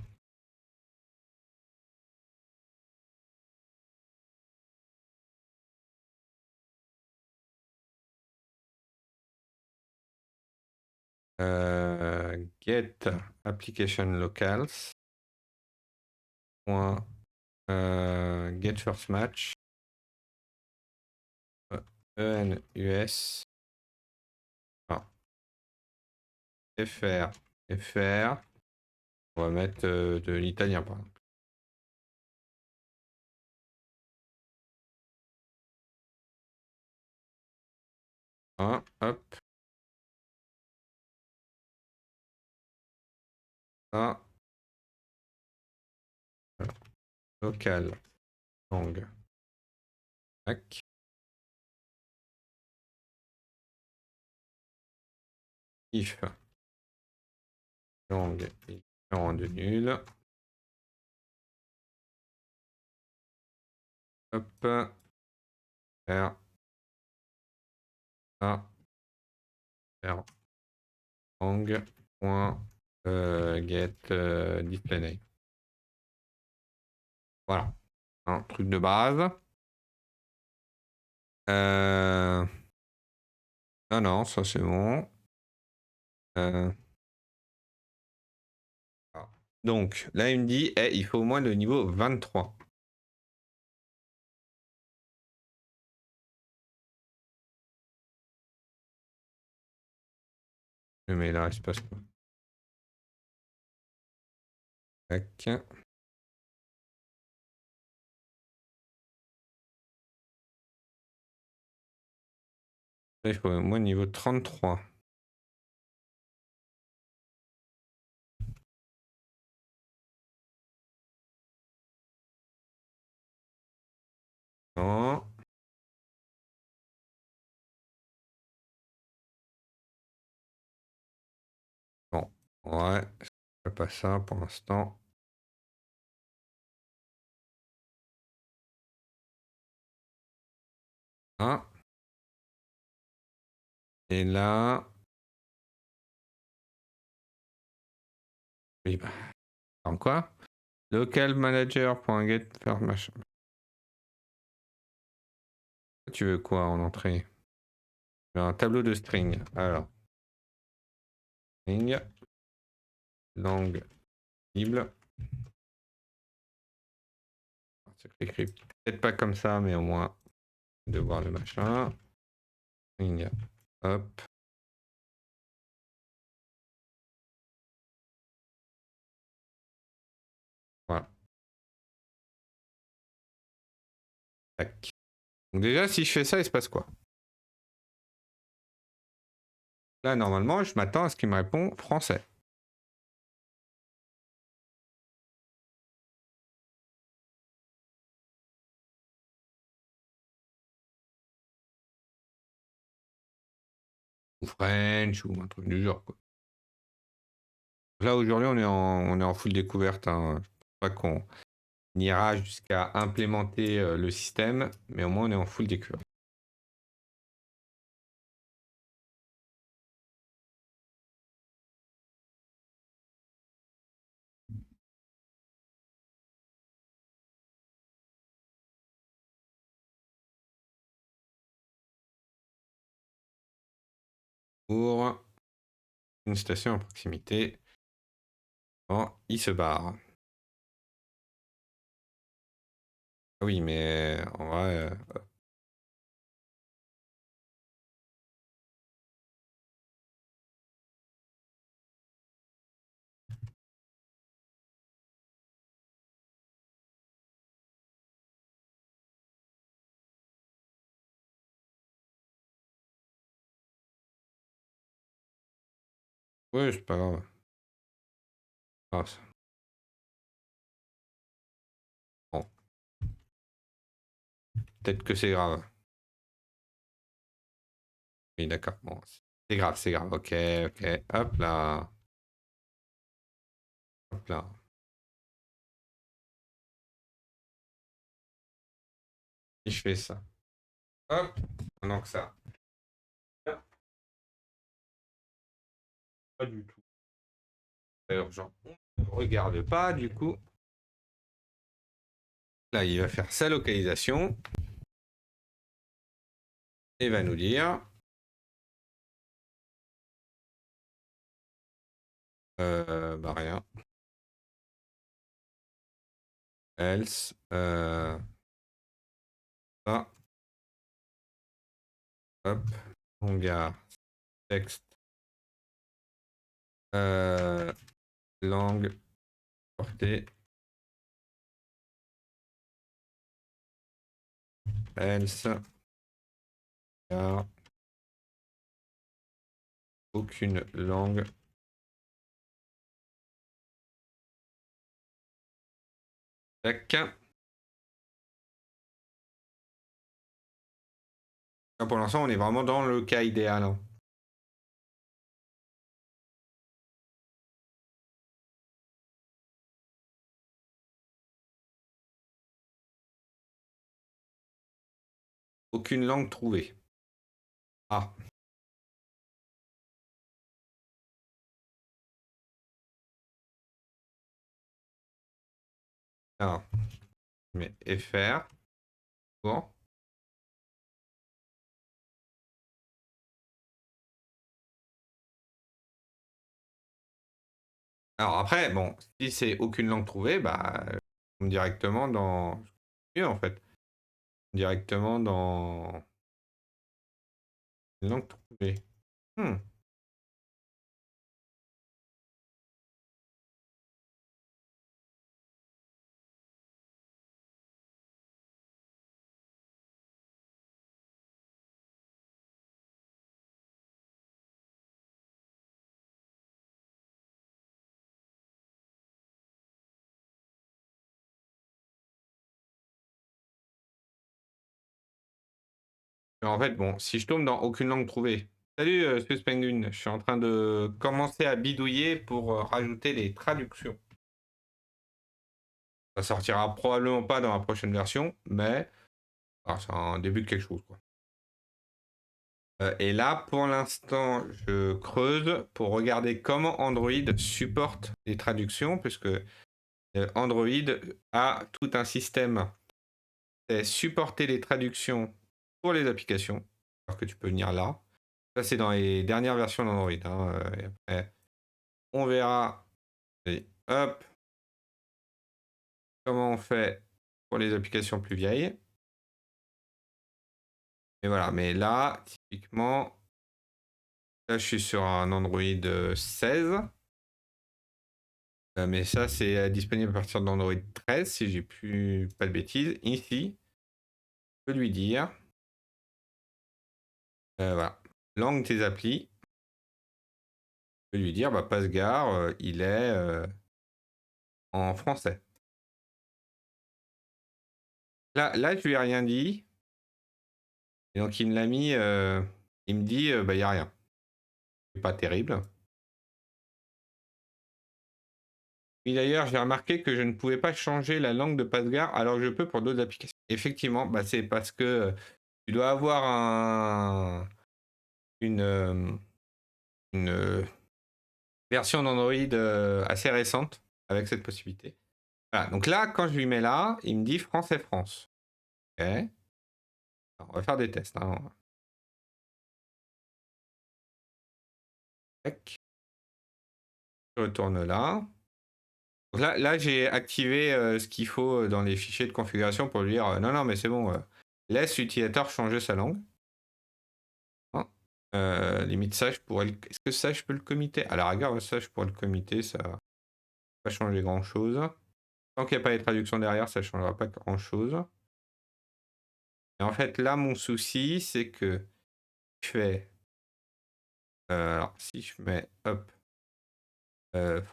[SPEAKER 1] get application locals point get first match enus ah, fr fr. On va mettre de l'italien par exemple. Hop. Ça. Local langue. Tac. If langue est différent de nul. Hop. Faire ça. Faire langue. Point get display name. Voilà. Un truc de base. Ah non, ça c'est bon. Donc, là, il me dit, il faut au moins le niveau 23. Mais là, il se passe quoi? Tac. Là, il faut au moins niveau 33. Non. Bon, ouais, je fais pas ça pour l'instant. Ah. Et là. Oui, bah. En quoi? Local manager.get faire machin. Tu veux quoi en entrée? Un tableau de string. Alors. String. Langue cible. C'est écrit peut-être pas comme ça, mais au moins de voir le machin. String. Hop. Voilà. Tac. Donc déjà, si je fais ça, il se passe quoi? Là, normalement, je m'attends à ce qu'il me réponde français. Ou French, ou un truc du genre, quoi. Là, aujourd'hui, on est en full découverte. Hein. Je pense pas qu'on ira jusqu'à implémenter le système, mais au moins, on est en full découverte. Pour une station à proximité. Bon, il se barre. Ah oui, mais en vrai... oui, c'est pas grave. Ah, bon, peut-être que c'est grave. Oui, d'accord. Bon, c'est grave, c'est grave. Ok, ok. Hop là. Hop là. Si je fais ça. Hop. Pendant que ça. Pas du tout. Alors, genre, on ne regarde pas, du coup. Là, il va faire sa localisation. Et va nous dire... bah rien. Else. Ça. Hop. On garde. Texte. Langue. Portée. Else. Car aucune langue. Tac. Là, pour l'instant, on est vraiment dans le cas idéal. Hein. Aucune langue trouvée. Ah. Alors, Mais FR. Bon. Alors après, bon, si c'est aucune langue trouvée, bah, directement dans mieux en fait. Directement dans une langue trouvée. Hmm. Mais en fait, bon, si je tombe dans aucune langue trouvée. Salut, Suisse Penguin. Je suis en train de commencer à bidouiller pour rajouter les traductions. Ça sortira probablement pas dans la prochaine version, mais c'est un début de quelque chose, quoi. Et là, pour l'instant, je creuse pour regarder comment Android supporte les traductions, puisque Android a tout un système. C'est supporter les traductions pour les applications, alors que tu peux venir là. Ça, c'est dans les dernières versions d'Android. Hein, et après, on verra. Et hop, comment on fait pour les applications plus vieilles. Et voilà, mais là, typiquement, là, je suis sur un Android 16. Mais ça, c'est disponible à partir d'Android 13, si j'ai plus pas de bêtises. Ici, je peux lui dire, voilà, langue tes applis. Je peux lui dire, bah, Passegard, il est en français. Là, je lui ai rien dit. Et donc, il me l'a mis, il me dit, bah, il n'y a rien. C'est pas terrible. Et d'ailleurs, j'ai remarqué que je ne pouvais pas changer la langue de Passegard alors que je peux pour d'autres applications. Effectivement, bah, c'est parce que tu dois avoir une version d'Android assez récente avec cette possibilité. Voilà, donc là, quand je lui mets là, il me dit français France. Ok. Alors, on va faire des tests. Hein. Tac. Je retourne là. Donc là j'ai activé ce qu'il faut dans les fichiers de configuration pour lui dire non, non, mais c'est bon, laisse l'utilisateur changer sa langue. Hein. Limite ça, je pourrais. Est-ce que ça, je peux le commiter? À la rigueur, ça, je pourrais le commiter, ça va pas changer grand-chose. Tant qu'il n'y a pas les traductions derrière, ça ne changera pas grand-chose. Et en fait, là, mon souci, c'est que je fais. Alors, si je mets, hop,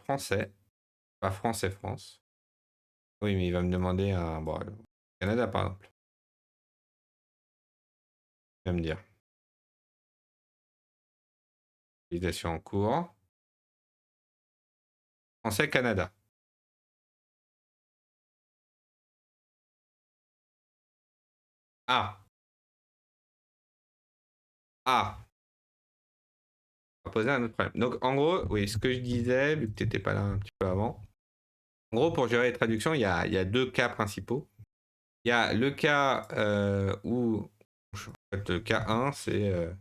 [SPEAKER 1] français, pas français France. Oui, mais il va me demander un. Bon, Canada, par exemple. Il va me dire. Utilisation en cours. Français, Canada. Ah! Ah! On va poser un autre problème. Donc, en gros, oui, ce que je disais, vu que tu n'étais pas là un petit peu avant. En gros, pour gérer les traductions, il y a deux cas principaux. Il y a le cas où. En fait, le cas 1, c'est.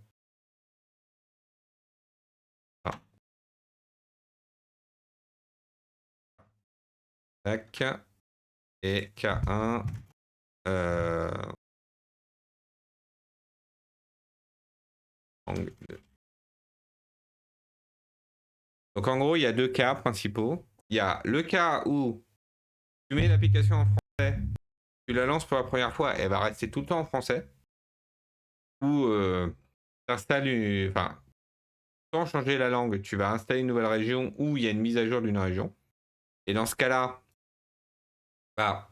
[SPEAKER 1] Ah, tac. Et cas 1. Donc en gros, il y a deux cas principaux. Il y a le cas où tu mets l'application en français, tu la lances pour la première fois, elle va rester tout le temps en français. Ou tu installes enfin, sans changer la langue, tu vas installer une nouvelle région où il y a une mise à jour d'une région. Et dans ce cas-là, bah,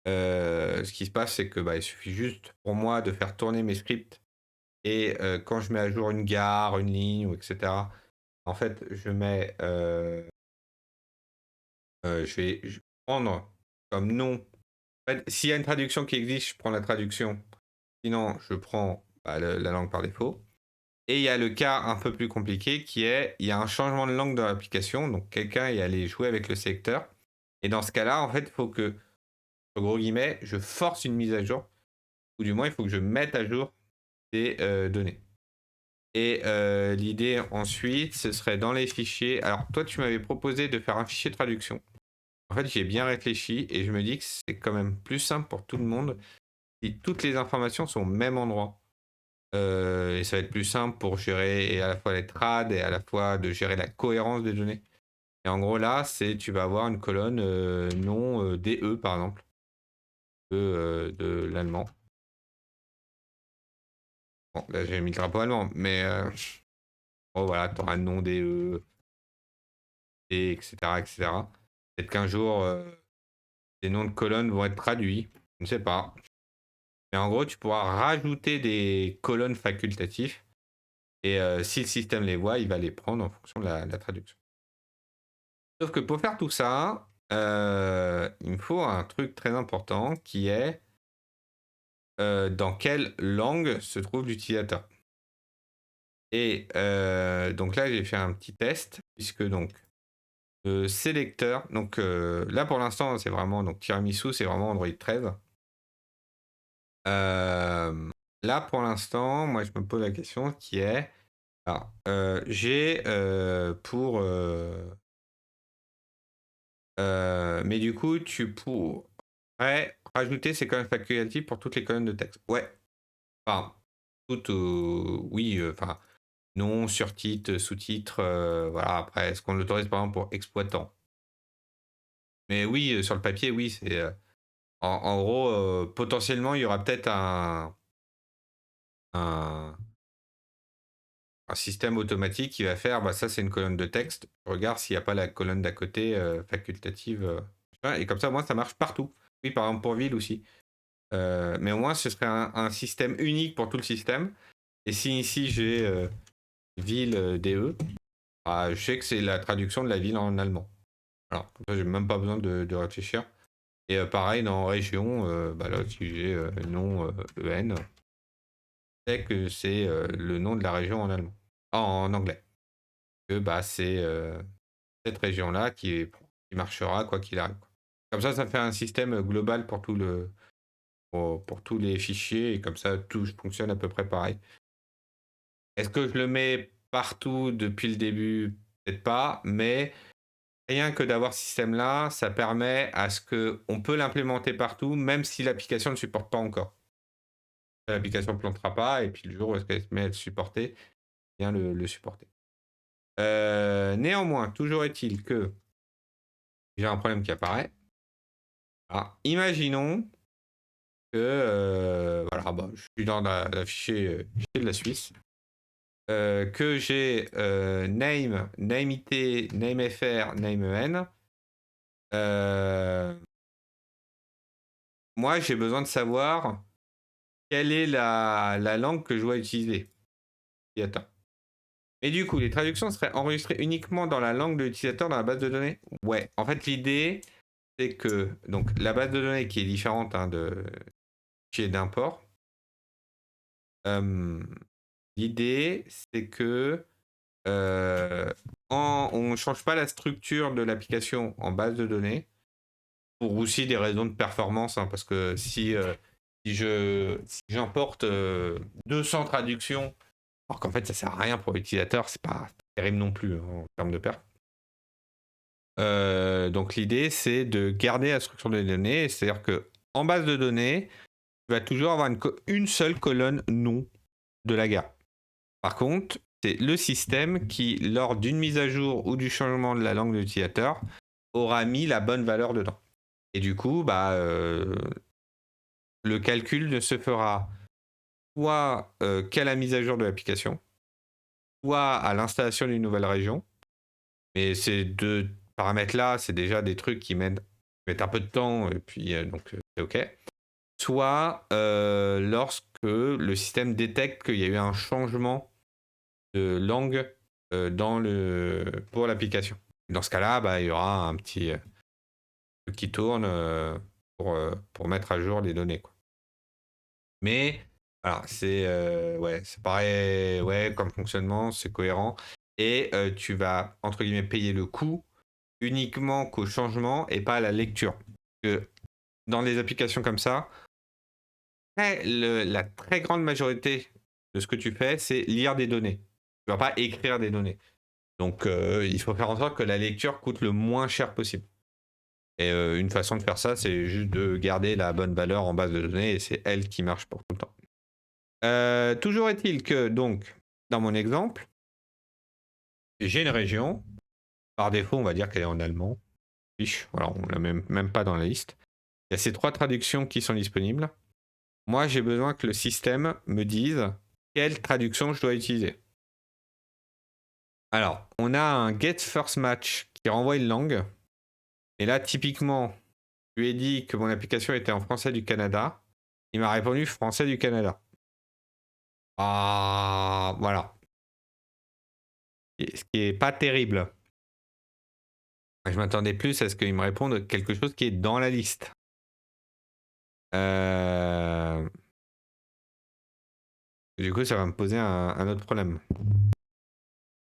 [SPEAKER 1] ce qui se passe, c'est que bah, il suffit juste pour moi de faire tourner mes scripts. Et quand je mets à jour une gare, une ligne, ou etc., en fait, je vais prendre comme nom. En fait, s'il y a une traduction qui existe, je prends la traduction. Sinon, je prends bah, la langue par défaut. Et il y a le cas un peu plus compliqué qui est, il y a un changement de langue dans l'application, donc quelqu'un est allé jouer avec le secteur. Et dans ce cas-là, en fait, il faut entre gros guillemets, je force une mise à jour, ou du moins il faut que je mette à jour des données. Et l'idée ensuite, ce serait dans les fichiers. Alors toi, tu m'avais proposé de faire un fichier de traduction. En fait, j'ai bien réfléchi et je me dis que c'est quand même plus simple pour tout le monde si toutes les informations sont au même endroit. Et ça va être plus simple pour gérer et à la fois les trades et à la fois de gérer la cohérence des données. Et en gros, là, tu vas avoir une colonne nom DE, par exemple, de l'allemand. Bon, là, j'ai mis le drapeau allemand, mais oh, voilà, tu auras le nom DE, et etc., etc. Peut-être qu'un jour, les noms de colonnes vont être traduits, je ne sais pas. Mais en gros, tu pourras rajouter des colonnes facultatives, et si le système les voit, il va les prendre en fonction de la traduction. Sauf que pour faire tout ça, il me faut un truc très important qui est dans quelle langue se trouve l'utilisateur. Et donc là, j'ai fait un petit test, puisque donc le sélecteur, donc là pour l'instant, c'est vraiment, donc Tiramisu, c'est vraiment Android 13. Là pour l'instant, moi je me pose la question qui est, alors, j'ai pour... mais du coup, tu pourrais rajouter ces colonnes facultatives pour toutes les colonnes de texte. Ouais. Enfin, toutes, oui, enfin, nom, sur-titre, sous-titre, voilà. Après, est-ce qu'on l'autorise par exemple pour exploitant? Mais oui, sur le papier, oui, c'est... en gros, potentiellement, il y aura peut-être un, un système automatique qui va faire, bah, ça c'est une colonne de texte, je regarde s'il n'y a pas la colonne d'à côté facultative, et comme ça, moi, ça marche partout. Oui, par exemple pour ville aussi. Mais au moins, ce serait un système unique pour tout le système. Et si ici j'ai ville DE, bah, je sais que c'est la traduction de la ville en allemand. Alors, comme ça, j'ai même pas besoin de réfléchir. Et pareil, dans région, bah là, si j'ai nom EN, je sais que c'est le nom de la région en allemand. Ah, en anglais. Que bah, c'est cette région-là qui marchera quoi qu'il arrive. Comme ça fait un système global pour pour tous les fichiers et comme ça tout fonctionne à peu près pareil. Est-ce que je le mets partout depuis le début? Peut-être pas, mais rien que d'avoir ce système-là, ça permet à ce qu'on peut l'implémenter partout, même si l'application ne supporte pas encore. L'application ne plantera pas, et puis le jour où elle se met à le supporter, bien le supporter. Néanmoins, toujours est-il que j'ai un problème qui apparaît. Alors, imaginons que voilà, bah, je suis dans la fichier de la Suisse, que j'ai name, nameIT, namefr, nameEN. Moi, j'ai besoin de savoir quelle est la langue que je dois utiliser. Et du coup, les traductions seraient enregistrées uniquement dans la langue de l'utilisateur dans la base de données? Ouais. En fait, l'idée, c'est que donc la base de données qui est différente de fichier d'import. L'idée, c'est que on ne change pas la structure de l'application en base de données pour aussi des raisons de performance, hein, parce que si j'importe 200 traductions, alors qu'en fait ça sert à rien pour l'utilisateur, c'est pas terrible non plus hein, en termes de perf. Donc l'idée c'est de garder la structure des données, c'est-à-dire que en base de données, tu vas toujours avoir une seule colonne nom de la gare. Par contre, c'est le système qui, lors d'une mise à jour ou du changement de la langue de l'utilisateur, aura mis la bonne valeur dedans. Et du coup, bah, le calcul ne se fera soit qu'à la mise à jour de l'application, soit à l'installation d'une nouvelle région. Mais ces deux paramètres-là, c'est déjà des trucs qui mettent un peu de temps, et puis donc c'est OK. Soit lorsque le système détecte qu'il y a eu un changement de langue pour l'application. Dans ce cas-là, bah, il y aura un petit truc qui tourne pour mettre à jour les données, quoi. Mais voilà, ouais, c'est pareil, ouais, comme fonctionnement, c'est cohérent. Et tu vas, entre guillemets, payer le coût uniquement qu'au changement et pas à la lecture. Que dans les applications comme ça, la très grande majorité de ce que tu fais, c'est lire des données. Tu vas pas écrire des données. Donc, il faut faire en sorte que la lecture coûte le moins cher possible. Et une façon de faire ça, c'est juste de garder la bonne valeur en base de données et c'est elle qui marche pour tout le temps. Toujours est-il que, donc, dans mon exemple, j'ai une région. Par défaut, on va dire qu'elle est en allemand. Voilà, on l'a même pas dans la liste. Il y a ces 3 traductions qui sont disponibles. Moi, j'ai besoin que le système me dise quelle traduction je dois utiliser. Alors, on a un get first match qui renvoie une langue. Et là, typiquement, je lui ai dit que mon application était en français du Canada. Il m'a répondu français du Canada. Ah, voilà. Ce qui est pas terrible. Je m'attendais plus à ce qu'il me réponde quelque chose qui est dans la liste. Du coup, ça va me poser un autre problème.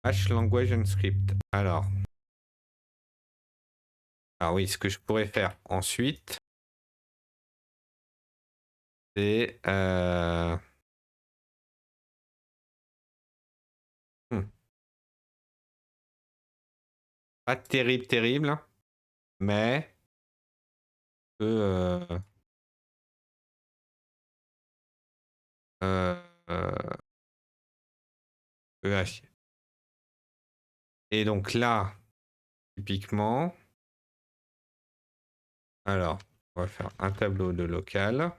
[SPEAKER 1] Match language and script. Alors oui, ce que je pourrais faire ensuite, c'est pas terrible, mais euh, euh, EH. Et donc là, typiquement, alors, on va faire un tableau de local.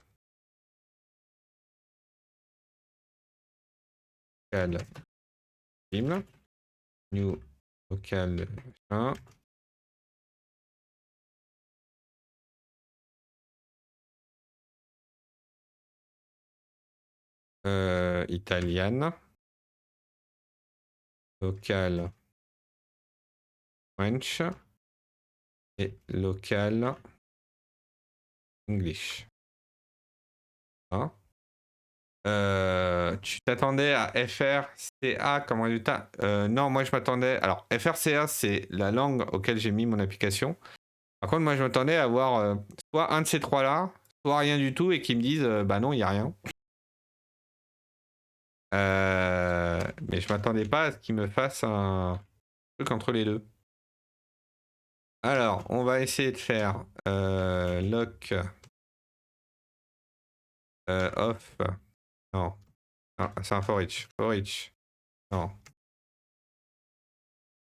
[SPEAKER 1] Local, film, new local, machin. Italienne, local French et local English. Hein. Tu t'attendais à FRCA comme résultat? Non, moi je m'attendais. Alors, FRCA, c'est la langue auquel j'ai mis mon application. Par contre, moi je m'attendais à avoir soit un de ces trois-là, soit rien du tout et qu'ils me disent bah non, il n'y a rien. Mais je m'attendais pas à ce qu'ils me fassent un truc entre les deux. Alors, on va essayer de faire lock off. Non, ah, c'est un for each. For each. Non.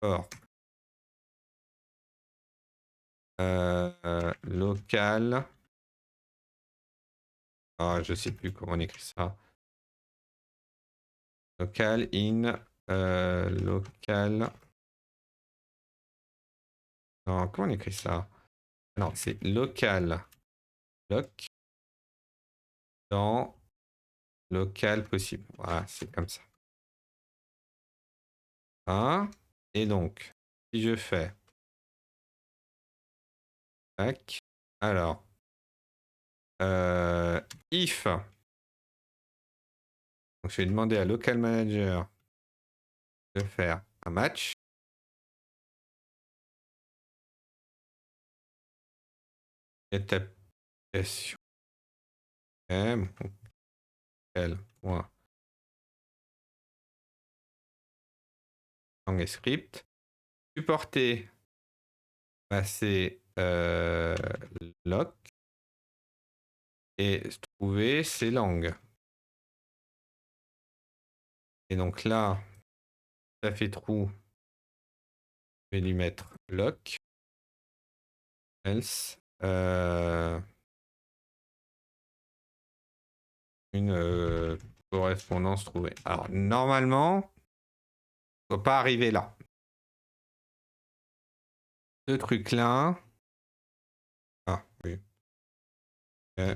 [SPEAKER 1] For. Local. Ah, je sais plus comment on écrit ça. Local in. Local. Non, comment on écrit ça? Non, c'est local. Lock. Dans local possible. Voilà, c'est comme ça. Hein. Et donc, si je fais. Tac. Alors. If. Donc, je vais demander à local manager de faire un match. Cette application m l point langue et script supporter passer lock et trouver ces langues. Et donc là, ça fait trou. Je vais lui mettre lock. Else. Une correspondance trouvée. Alors normalement, on ne doit pas arriver là. Ce truc là. Ah oui. Okay.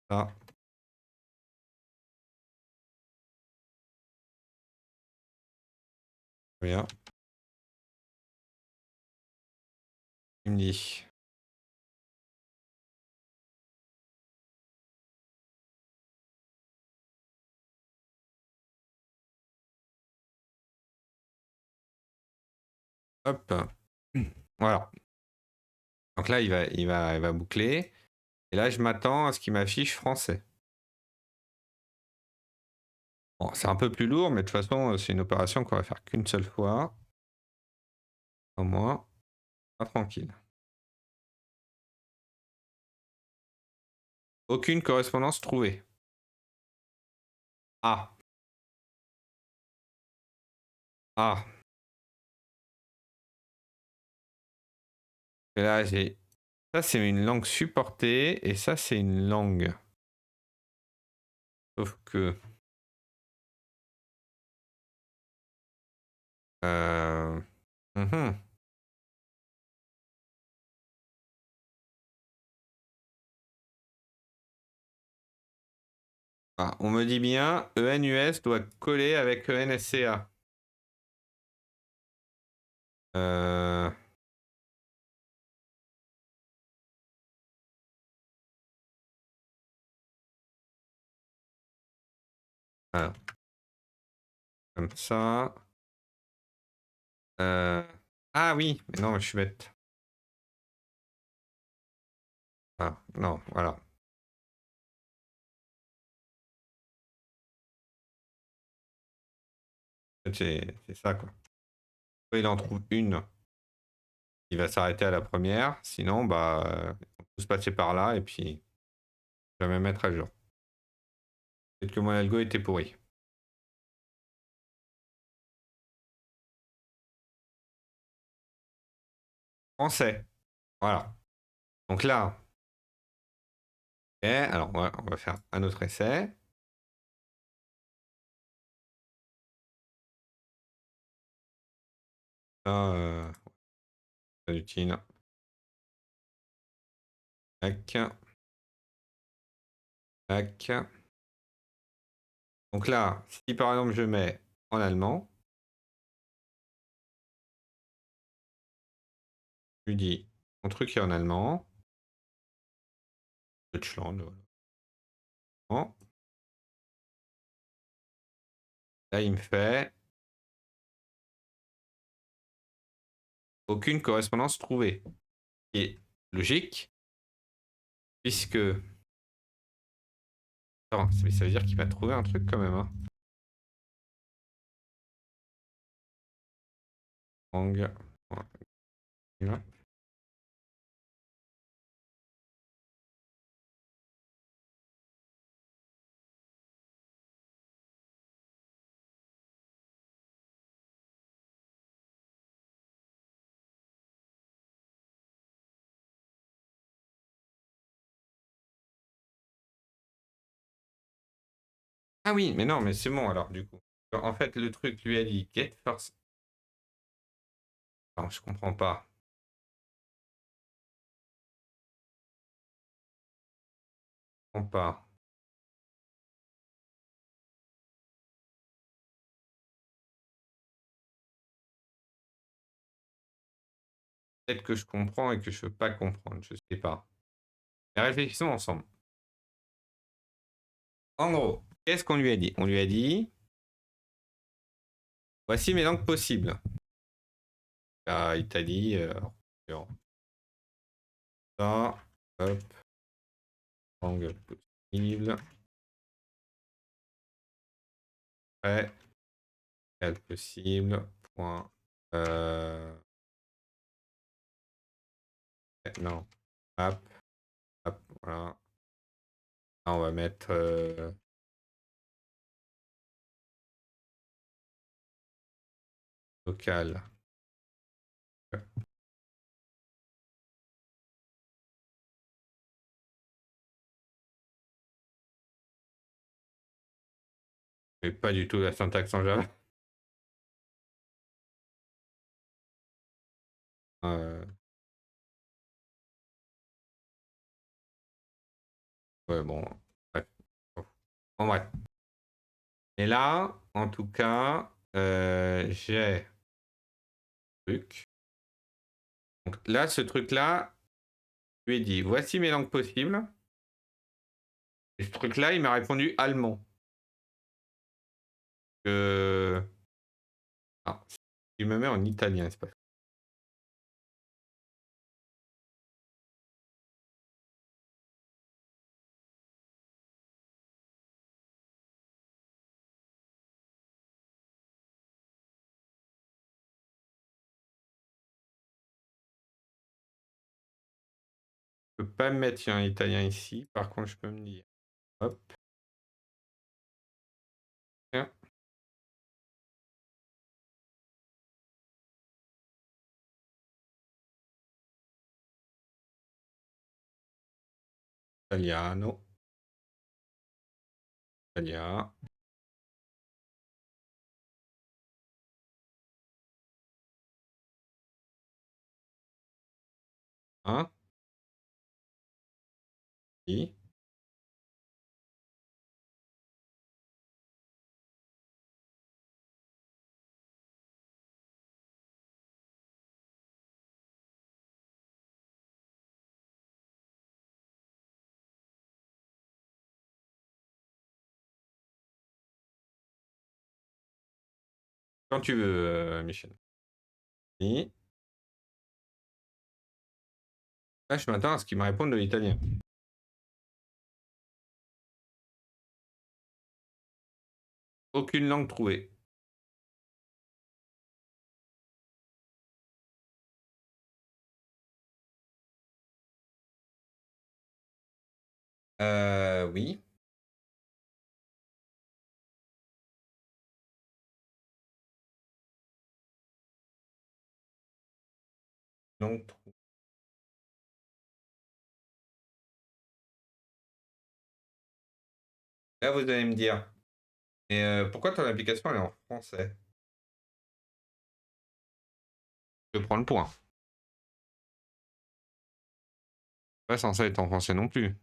[SPEAKER 1] Ça. Bien. Il me dit. Hop. Voilà. Donc là, il va boucler. Et là, je m'attends à ce qu'il m'affiche français. Bon, c'est un peu plus lourd, mais de toute façon, c'est une opération qu'on va faire qu'une seule fois. Au moins, pas tranquille. Aucune correspondance trouvée. Ah. Ah. Et là, j'ai... Ça, c'est une langue supportée, et ça, c'est une langue. Sauf que... Euh... mhm. Ah, on me dit bien, ENUS doit coller avec ENSCA. Euh... Alors, comme ça. Ah oui, mais non, je suis bête. Ah, non, voilà. C'est ça, quoi. Soit il en trouve une, il va s'arrêter à la première. Sinon, bah, on peut se passer par là et puis jamais mettre à jour. Peut-être que mon algo était pourri. Français. Voilà. Donc là, ok, alors on va faire un autre essai. Ça, pas utile. Tac, tac. Donc là, si par exemple je mets en allemand, je lui dis mon truc est en allemand. Deutschland, voilà. Bon. Là, il me fait aucune correspondance trouvée. Et logique, puisque. Attends, ça veut dire qu'il va trouver un truc quand même, hein. Langue. Voilà. Ah oui, mais non, mais c'est bon alors, du coup. En fait, le truc lui a dit get first. Non, je comprends pas. Je comprends pas. Peut-être que je comprends et que je veux pas comprendre, je sais pas. Mais réfléchissons ensemble. En gros, qu'est-ce qu'on lui a dit? On lui a dit voici mes langues possibles. Italie, ça, hop, langue possible. Après, quelle possible, point. Non, hop, hop, voilà. Là, on va mettre local. Mais pas du tout la syntaxe en Java. Euh, ouais, bon, bref. Bon, bref. Et là, en tout cas, j'ai un truc. Donc là, ce truc-là, je lui ai dit, voici mes langues possibles. Et ce truc-là, il m'a répondu allemand. Euh... Ah, il me met en italien, c'est pas Je peux pas me mettre un italien ici, par contre, je peux me dire, hop, tiens, italiano, italien, hein, oui. Quand tu veux, Michel. Oui. Là, je m'attends à ce qu'il me réponde de l'italien. Aucune langue trouvée. Oui. Langue trouvée. Là, vous allez me dire, mais pourquoi ton application elle est en français? Je prends le point. Pas censé être en français non plus.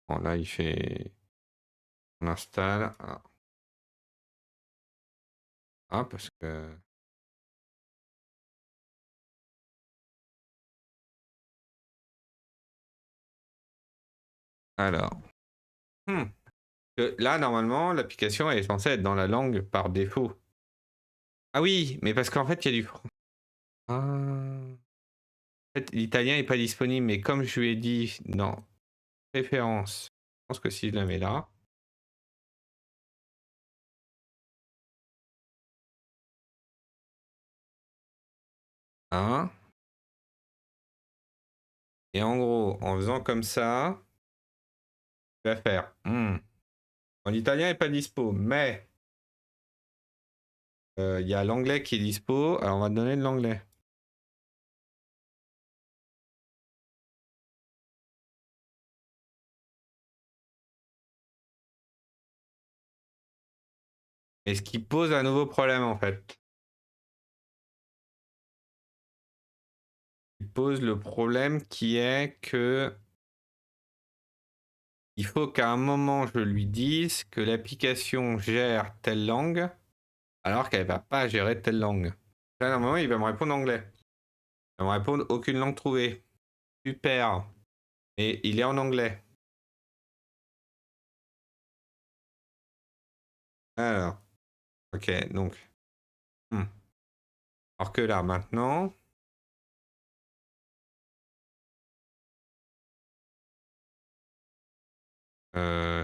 [SPEAKER 1] Bon, là, il fait. On installe. Ah, parce que. Alors. Hmm. Là, normalement, l'application elle est censée être dans la langue par défaut. Ah oui, mais parce qu'en fait, il y a du. Ah. En fait, l'italien n'est pas disponible, mais comme je lui ai dit dans préférences, je pense que si je la mets là. Hein. Et en gros, en faisant comme ça, je vais faire. En italien n'est pas dispo, mais il y a l'anglais qui est dispo, alors on va donner de l'anglais. Et ce qui pose un nouveau problème en fait. Il pose le problème qui est que il faut qu'à un moment je lui dise que l'application gère telle langue alors qu'elle va pas gérer telle langue. Là, normalement, il va me répondre anglais. Il va me répondre aucune langue trouvée. Super. Et il est en anglais. Alors, ok, donc. hmm. Alors que là, maintenant,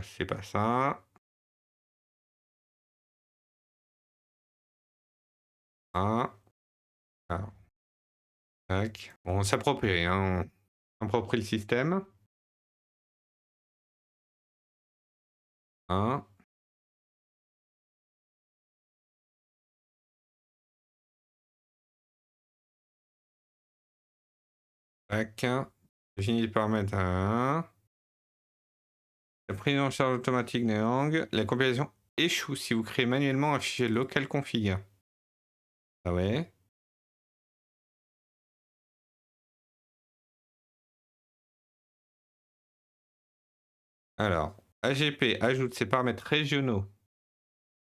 [SPEAKER 1] c'est pas ça. Ah, alors, tac. Bon, on s'approprie, hein. On s'approprie le système. Hein. Tac. Définir les paramètres. La prise en charge automatique des langues. La compilation échoue si vous créez manuellement un fichier local config. Ah ouais. Alors, AGP ajoute ses paramètres régionaux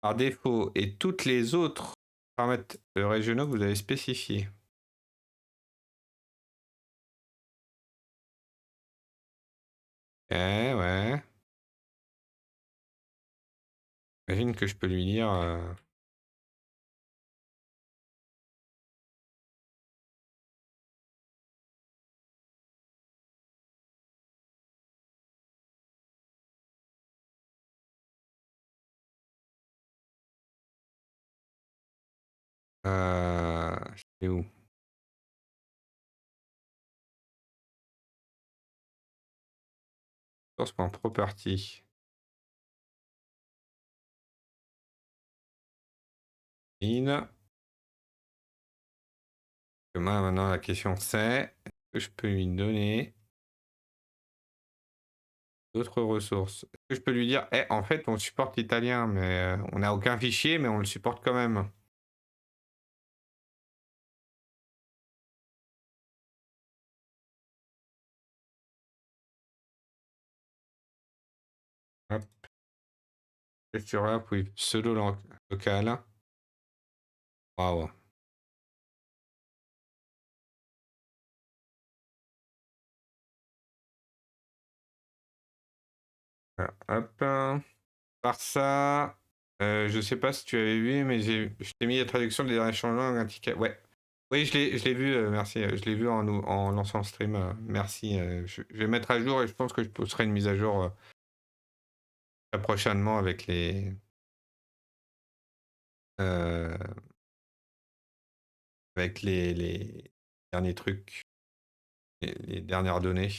[SPEAKER 1] par défaut et toutes les autres paramètres régionaux que vous avez spécifiés. Eh ouais. J'imagine que je peux lui dire. C'est où? Source.property. In. Et moi, maintenant, la question c'est, est-ce que je peux lui donner d'autres ressources? Est-ce que je peux lui dire, eh, en fait, on supporte l'italien, mais on n'a aucun fichier, mais on le supporte quand même. Hop. Sur app, oui, pseudo local. Waouh. Voilà, hop. Par ça, je sais pas si tu avais vu, mais je t'ai mis la traduction des derniers changements dans un ticket. Ouais. Oui, je l'ai vu, merci. Je l'ai vu en lançant le stream. Merci. Je vais mettre à jour et je pense que je posterai une mise à jour très prochainement euh, avec les derniers trucs, les dernières données.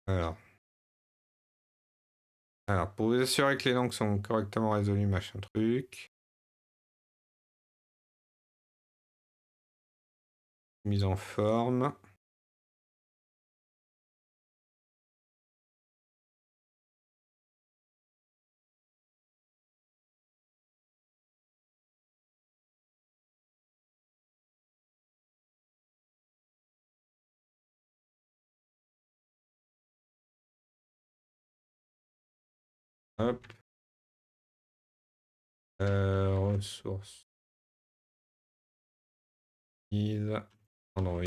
[SPEAKER 1] Alors, pour vous assurer que les langues sont correctement résolues, machin truc. Mise en forme. Hop. Ressources. Android.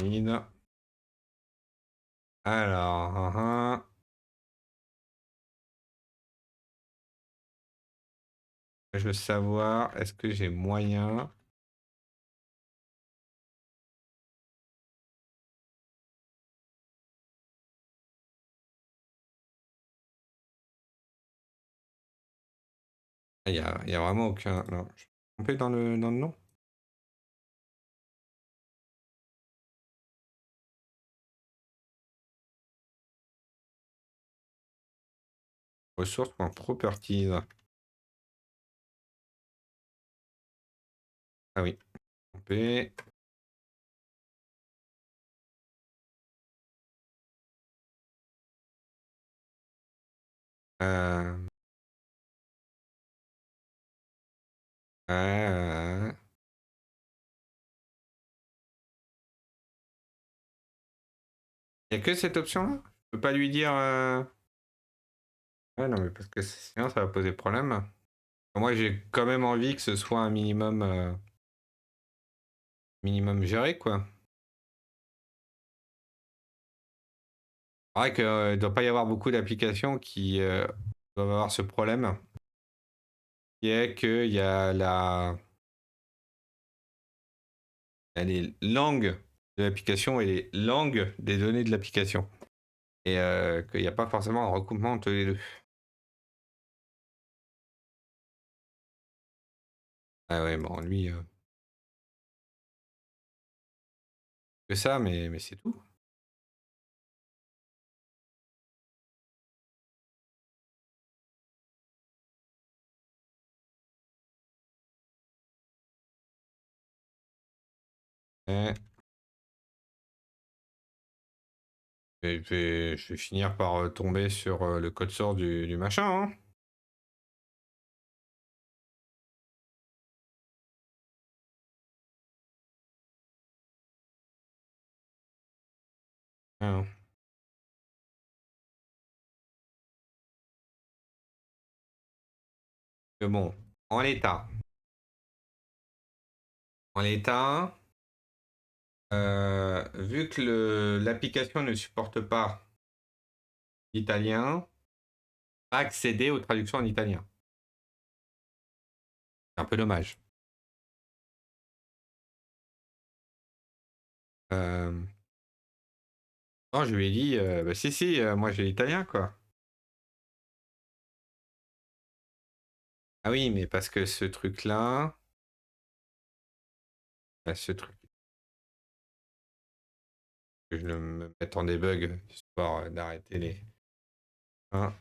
[SPEAKER 1] Alors, je veux savoir, est-ce que j'ai moyen... Il y a vraiment aucun... Non, je suis trompé dans le nom. Ressources.properties. Ah oui, trompé. Euh... euh, Il n'y a que cette option-là? Je peux pas lui dire... Ouais, non, mais parce que sinon, ça va poser problème. Moi, j'ai quand même envie que ce soit un minimum... minimum géré, quoi. C'est vrai qu'il ne doit pas y avoir beaucoup d'applications qui doivent avoir ce problème, qui est qu'il y a les langues de l'application et les langues des données de l'application. Et qu'il n'y a pas forcément un recoupement entre les deux. Ah ouais, bon, lui, que ça, mais c'est tout. Ouais. Je vais finir par tomber sur le code source du machin. Hein. Ah. Mais bon, en l'état. En l'état, vu que l'application ne supporte pas l'italien, pas accéder aux traductions en italien. C'est un peu dommage. Euh, non, je lui ai dit, bah, si, moi j'ai l'italien, quoi. Ah oui, mais parce que ce truc-là, ce truc. Que je me mette en debug, histoire d'arrêter les... Hein.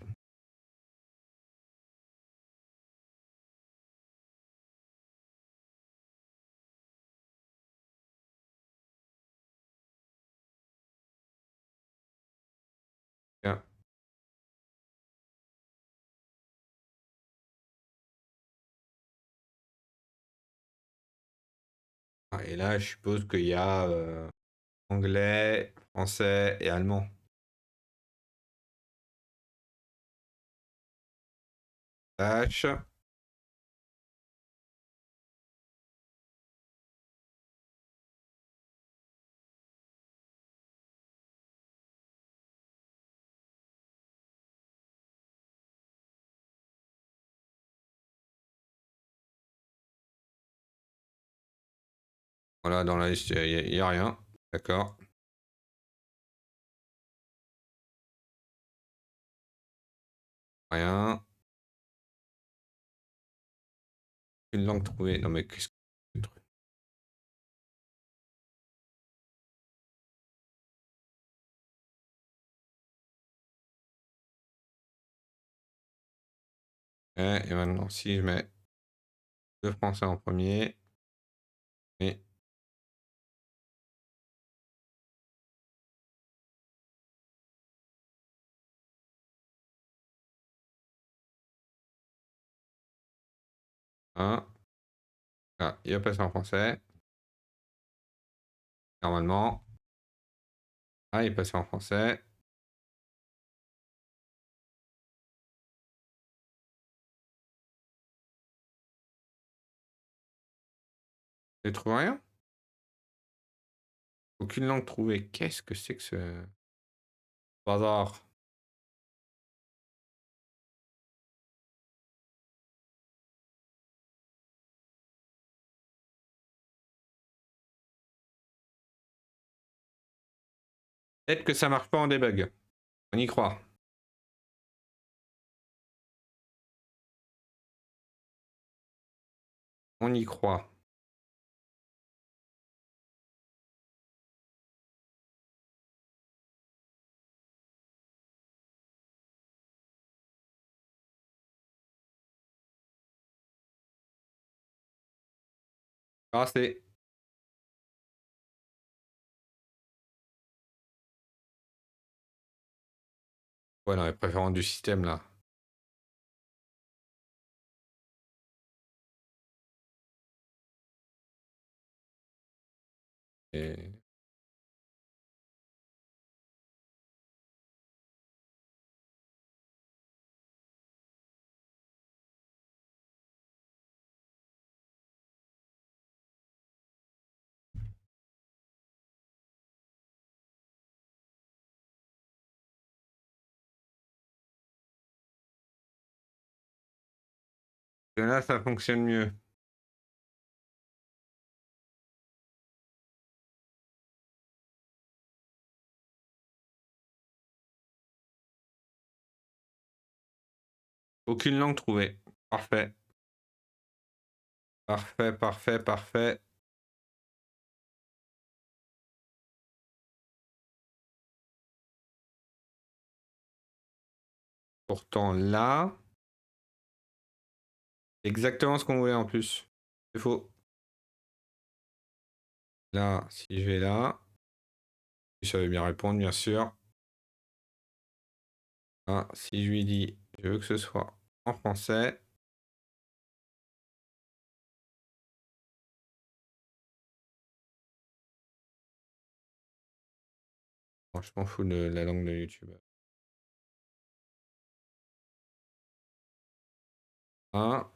[SPEAKER 1] Tiens. Ah, et là, je suppose qu'il y a anglais, français et allemand. H. Voilà, dans la liste, il n'y a rien. D'accord. Rien. Une langue trouvée. Non, mais qu'est-ce que c'est que ce truc? Et maintenant, si je mets le français en premier. Et un. Ah, il va passer en français. Normalement. Ah, il est passé en français. J'ai trouvé rien. Aucune langue trouvée. Qu'est-ce que c'est que ce bazar? Peut-être que ça marche pas en debug. On y croit. On y croit. Ah, c'est... Ouais, dans les préférences du système, là. Et... et là, ça fonctionne mieux. Aucune langue trouvée. Parfait. Parfait, parfait, parfait. Pourtant, là... Exactement ce qu'on voulait en plus. C'est faux. Là, si je vais là... Ça veut bien répondre, bien sûr. Ah, si je lui dis, je veux que ce soit en français... Bon, je m'en fous de la langue de YouTube. Ah,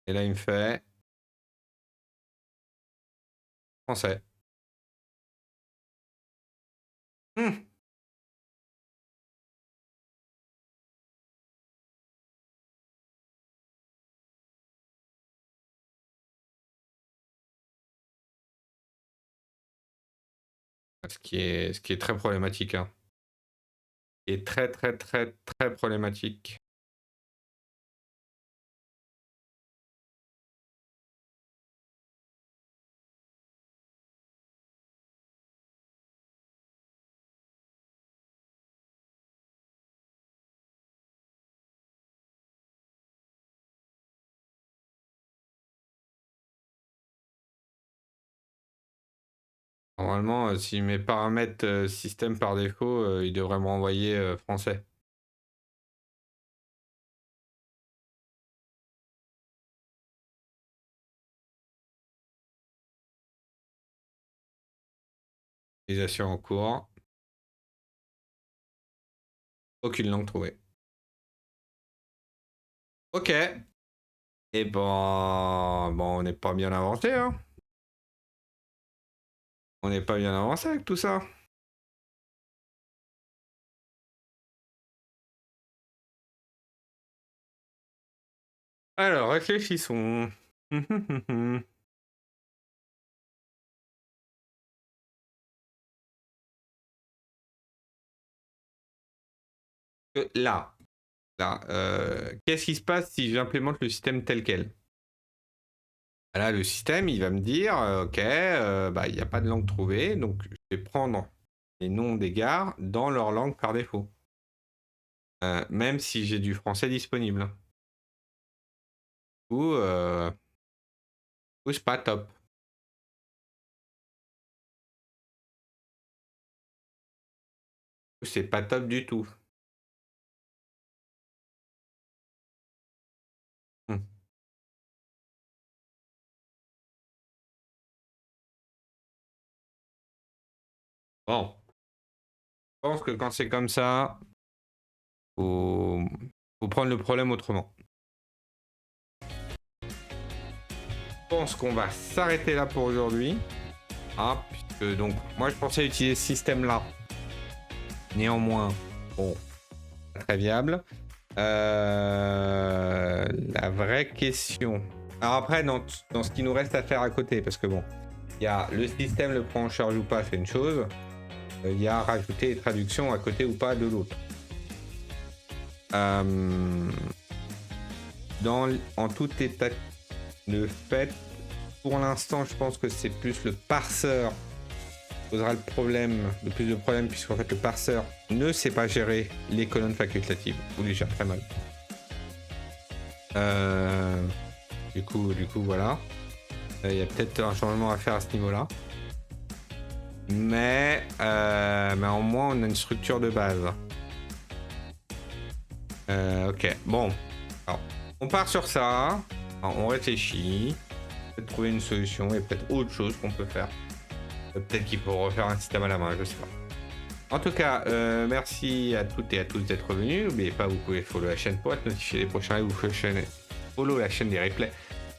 [SPEAKER 1] et là, il me fait... Français. Hum, ce qui est très problématique, hein. Et très, très, très, très problématique. Normalement, si mes paramètres système par défaut, il devrait me renvoyer français. Utilisation en cours. Aucune langue trouvée. Ok. Et bon, on n'est pas bien avancé, hein. On n'est pas bien avancé avec tout ça. Alors, réfléchissons. Là, qu'est-ce qui se passe si j'implémente le système tel quel? Là, le système, il va me dire, ok, bah, il n'y a pas de langue trouvée, donc je vais prendre les noms des gares dans leur langue par défaut. Même si j'ai du français disponible. Ou c'est pas top. Ou c'est pas top du tout. Hmm. Bon, je pense que quand c'est comme ça, faut, faut prendre le problème autrement. Je pense qu'on va s'arrêter là pour aujourd'hui. Ah, puisque donc, moi je pensais utiliser ce système-là. Néanmoins, bon, pas très viable. La vraie question. Alors après, dans ce qui nous reste à faire à côté, parce que bon, il y a le système le prend en charge ou pas, c'est une chose. Il y a rajouter les traductions à côté ou pas de l'autre. En tout état de fait, pour l'instant, je pense que c'est plus le parseur qui posera le plus de problèmes, puisqu'en fait le parseur ne sait pas gérer les colonnes facultatives, ou les gère très mal. Du coup, voilà. Il y a peut-être un changement à faire à ce niveau-là. Mais au moins, on a une structure de base. Ok, bon. Alors, on part sur ça. Alors, on réfléchit. Peut-être trouver une solution et peut-être autre chose qu'on peut faire. Peut-être qu'il faut refaire un système à la main, je sais pas. En tout cas, merci à toutes et à tous d'être venus. N'oubliez pas, vous pouvez follow la chaîne pour être notifié des prochains lives. Vous pouvez follow la chaîne des replays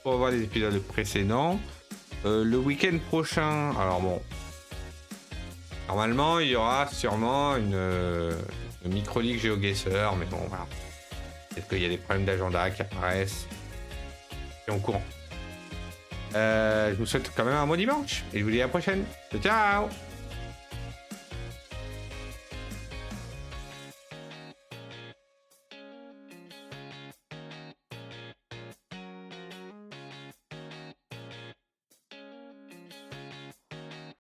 [SPEAKER 1] pour voir les épisodes précédents. Le week-end prochain, alors bon, normalement il y aura sûrement une micro-league GeoGuessr, mais bon voilà. Peut-être qu'il y a des problèmes d'agenda qui apparaissent. Et on courant. Je vous souhaite quand même un bon dimanche et je vous dis à la prochaine. Ciao!